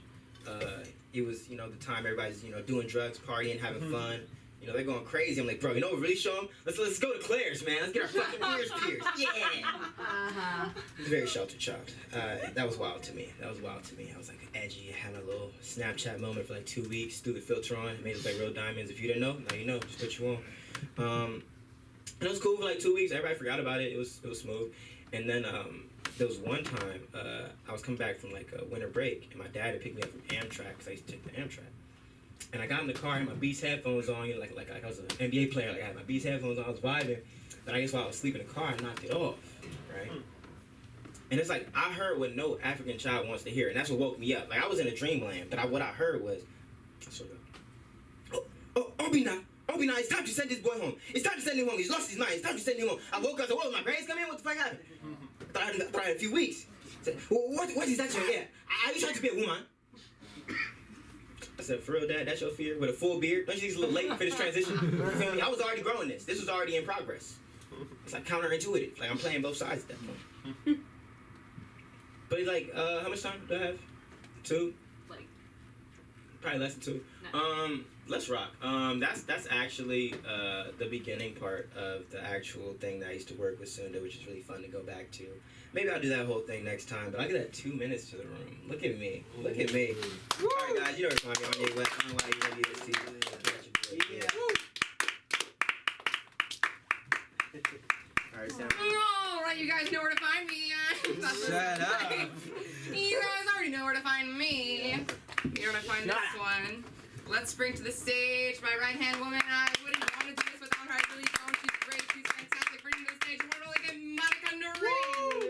It was, the time everybody's, doing drugs, partying, having fun. They're going crazy. I'm like, bro, what really show them? Let's go to Claire's, man. Let's get our fucking ears pierced. Yeah. I was a very sheltered child. That was wild to me. I was like edgy. I had a little Snapchat moment for like 2 weeks. Threw the filter on. It made it look like real diamonds. If you didn't know, now you know. Just put you on. And it was cool for like 2 weeks. Everybody forgot about it. It was smooth. And then there was one time I was coming back from like a winter break, and my dad had picked me up from Amtrak because I used to take the Amtrak. And I got in the car and my Beats headphones on, like I was an NBA player. Like I had my Beats headphones on, I was vibing. But I guess while I was sleeping in the car, I knocked it off, right? And it's like I heard what no African child wants to hear, and that's what woke me up. Like I was in a dreamland, but what I heard was, Obina, it's time to send this boy home. It's time to send him home. He's lost his mind. It's time to send him home. I woke up and said, whoa, my grades coming in? What the fuck happened? I thought I had a few weeks. I said, what is that your hair? Are you trying to be a woman? I said, for real, Dad, that's your fear? With a full beard? Don't you think it's a little late for this transition? You feel me? I was already growing this. This was already in progress. It's like counterintuitive. Like I'm playing both sides at that point. But like, how much time do I have? 2? Like, probably less than 2. No. Let's rock. That's actually the beginning part of the actual thing that I used to work with Sunda, which is really fun to go back to. Maybe I'll do that whole thing next time, but I get that 2 minutes to the room. Look at me. Look at me. All right, guys, you know where to find me on your web. I don't know why you do this to you. Yeah. All right, Sam. All right, you guys know where to find me. Shut up. You guys already know where to find me. You know where to find this one. Let's bring to the stage my right-hand woman. I wouldn't want to do this without her. I really don't. She's great. She's fantastic. Bring to the stage. We're really good. Monica Noreen.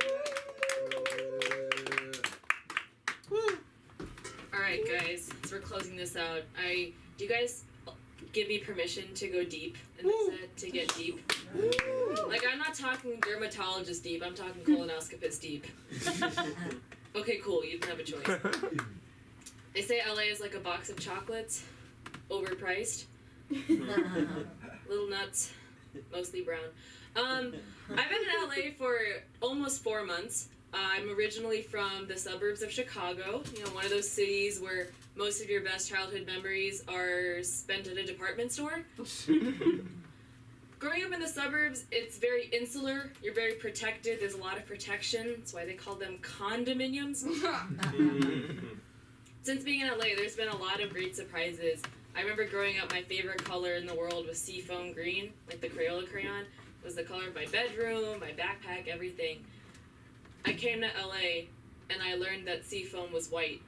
as we're closing this out, do you guys give me permission to go deep in this set, to get deep? Like, I'm not talking dermatologist deep, I'm talking colonoscopist deep. Okay, cool, you didn't have a choice. They say LA is like a box of chocolates, overpriced, little nuts, mostly brown. I've been in LA for almost 4 months. I'm originally from the suburbs of Chicago, one of those cities where most of your best childhood memories are spent at a department store. Growing up in the suburbs, it's very insular, you're very protected, there's a lot of protection, that's why they call them condominiums. Since being in LA, there's been a lot of great surprises. I remember growing up, my favorite color in the world was seafoam green, like the Crayola crayon. It was the color of my bedroom, my backpack, everything. I came to LA and I learned that seafoam was white.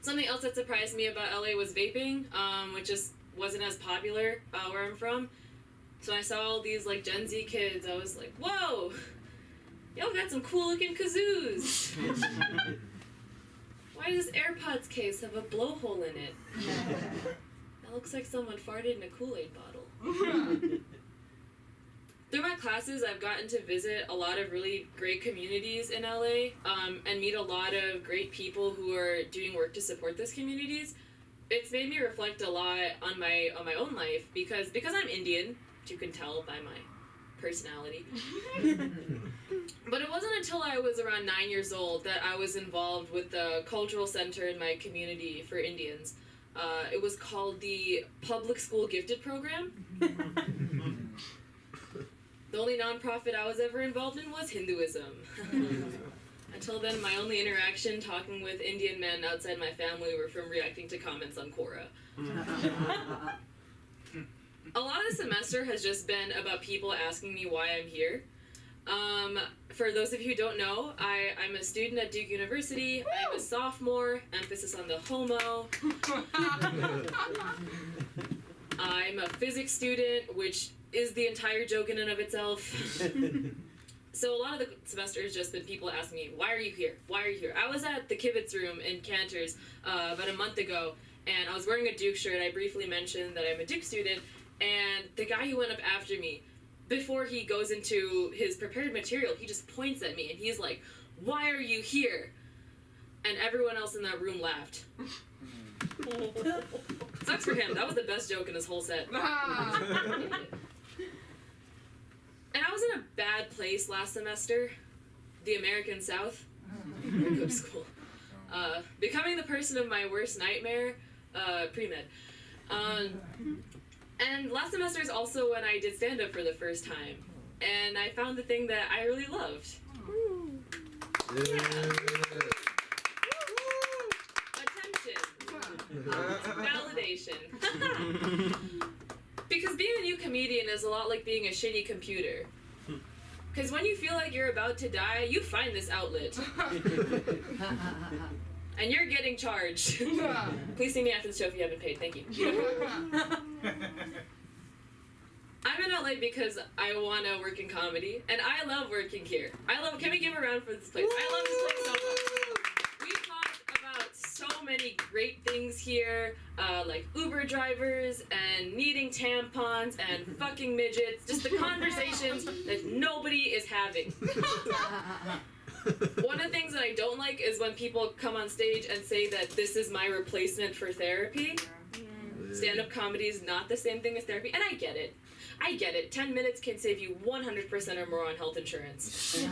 Something else that surprised me about LA was vaping, which just wasn't as popular where I'm from. So I saw all these like Gen Z kids, I was like, whoa, y'all got some cool looking kazoos. Why does this AirPods case have a blowhole in it? That looks like someone farted in a Kool-Aid bottle. Through my classes, I've gotten to visit a lot of really great communities in LA and meet a lot of great people who are doing work to support those communities. It's made me reflect a lot on my own life because I'm Indian, which you can tell by my personality. But it wasn't until I was around 9 years old that I was involved with the cultural center in my community for Indians. It was called the Public School Gifted Program. The only nonprofit I was ever involved in was Hinduism. Until then, my only interaction talking with Indian men outside my family were from reacting to comments on Quora. A lot of the semester has just been about people asking me why I'm here. For those of you who don't know, I'm a student at Duke University. I'm a sophomore, emphasis on the homo. I'm a physics student, which is the entire joke in and of itself. So a lot of the semester has just been people asking me, why are you here? Why are you here? I was at the Kibitz room in Cantor's about a month ago, and I was wearing a Duke shirt. I briefly mentioned that I'm a Duke student, and the guy who went up after me, before he goes into his prepared material, he just points at me, and he's like, why are you here? And everyone else in that room laughed. Sucks for him. That was the best joke in his whole set. And I was in a bad place last semester, the American South. I go to school. Becoming the person of my worst nightmare, pre-med. And last semester is also when I did stand-up for the first time. And I found the thing that I really loved. Yeah. Attention. Validation. Because being a new comedian is a lot like being a shitty computer. Because when you feel like you're about to die, you find this outlet. And you're getting charged. Please see me after the show if you haven't paid. Thank you. I'm in LA because I want to work in comedy, and I love working here. Can we give a round for this place? I love this place so much. We talk about so many great things here, like Uber drivers and needing tampons and fucking midgets. Just the conversations that nobody is having. One of the things that I don't like is when people come on stage and say that this is my replacement for therapy. Stand-up comedy is not the same thing as therapy, and I get it. 10 minutes can save you 100% or more on health insurance.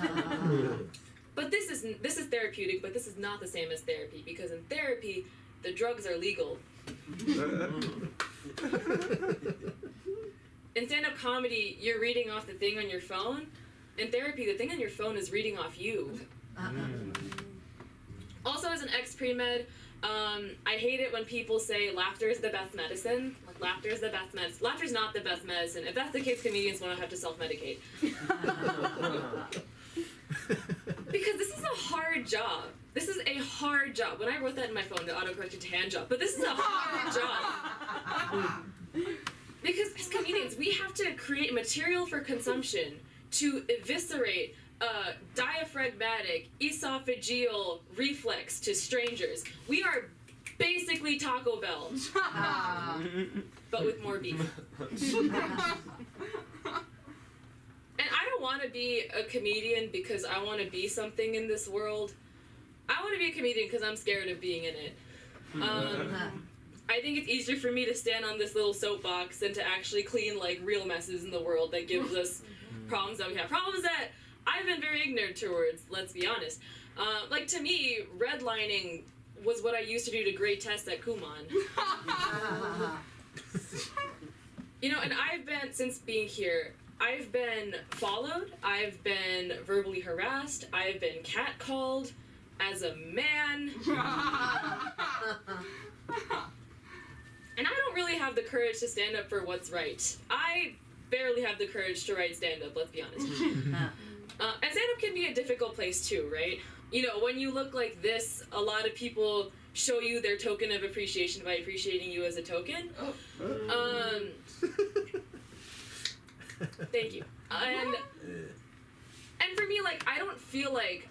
But this is therapeutic, but this is not the same as therapy, because in therapy, the drugs are legal. In stand-up comedy, you're reading off the thing on your phone. In therapy, the thing on your phone is reading off you. Also, as an ex-pre-med, I hate it when people say laughter is the best medicine. Like, laughter is the best medicine. Laughter's not the best medicine. If that's the case, comedians won't have to self-medicate. Because this is a hard job. This is a hard job. When I wrote that in my phone, the autocorrected to hand job. But this is a hard job. Because as comedians, we have to create material for consumption to eviscerate diaphragmatic esophageal reflex to strangers. We are basically Taco Bell, but with more beef. And I don't want to be a comedian because I want to be something in this world. I want to be a comedian because I'm scared of being in it. I think it's easier for me to stand on this little soapbox than to actually clean like real messes in the world that gives us problems that we have. Problems that I've been very ignorant towards, let's be honest. Like to me, redlining was what I used to do to grade tests at Kumon. You know, and I've been, since being here, I've been followed, I've been verbally harassed, I've been catcalled as a man. And I don't really have the courage to stand up for what's right. I barely have the courage to write stand-up, let's be honest. And stand-up can be a difficult place too, right? You know, when you look like this, a lot of people show you their token of appreciation by appreciating you as a token. Thank you. And for me, like, I don't feel like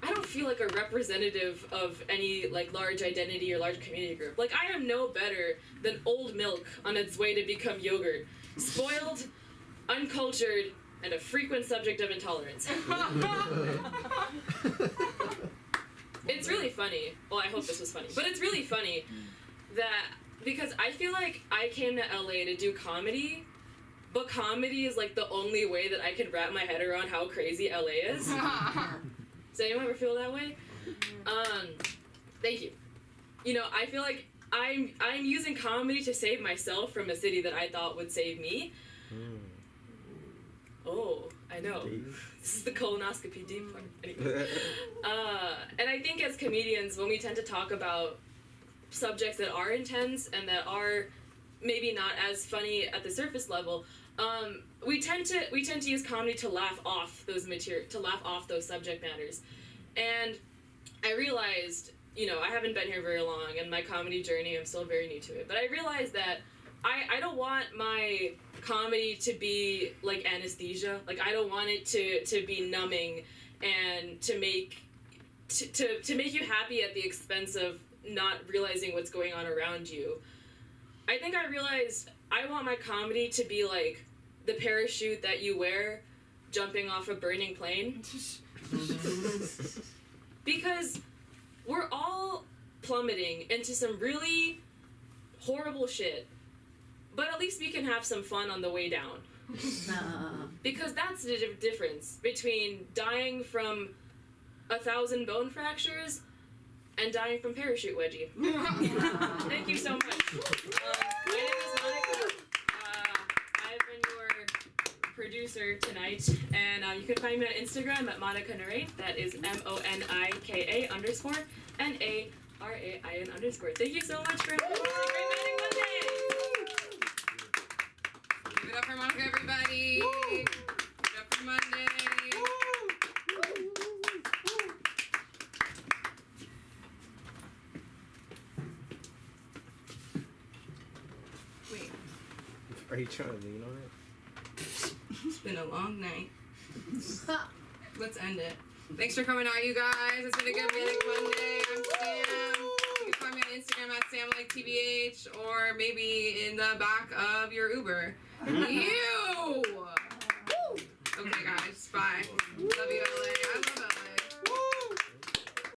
a representative of any like large identity or large community group. Like, I am no better than old milk on its way to become yogurt, spoiled, uncultured, and a frequent subject of intolerance. It's really funny. Well, I hope this was funny, but it's really funny that because I feel like I came to LA to do comedy. But comedy is like the only way that I can wrap my head around how crazy LA is. Does anyone ever feel that way? Thank you. You know, I feel like I'm using comedy to save myself from a city that I thought would save me. Oh, I know. This is the colonoscopy deep part. Anyway. And I think as comedians, when we tend to talk about subjects that are intense and that are maybe not as funny at the surface level, we tend to use comedy to laugh off those subject matters. And I realized, you know, I haven't been here very long, and my comedy journey, I'm still very new to it, but I realized that I don't want my comedy to be like anesthesia. Like, I don't want it to be numbing and to make you happy at the expense of not realizing what's going on around you. I think I realized I want my comedy to be like the parachute that you wear jumping off a burning plane. Because we're all plummeting into some really horrible shit. But at least we can have some fun on the way down. Because that's the difference between dying from 1,000 bone fractures and dying from parachute wedgie. Thank you so much. My name is Monica. I've been your producer tonight, and you can find me on Instagram at Monica Narain. That is MONIKA _ NARAIN _. Thank you so much for having me. Great Manic Monday. Give it up for Monica, everybody. Give it up for Monday. Are you trying to lean on it? It's been a long night. Let's end it. Thanks for coming out, you guys. It's been a good Manic Monday. I'm Sam. You can find me on Instagram at SamLikeTBH or maybe in the back of your Uber. You! Okay, guys. Bye. Love you, LA. I love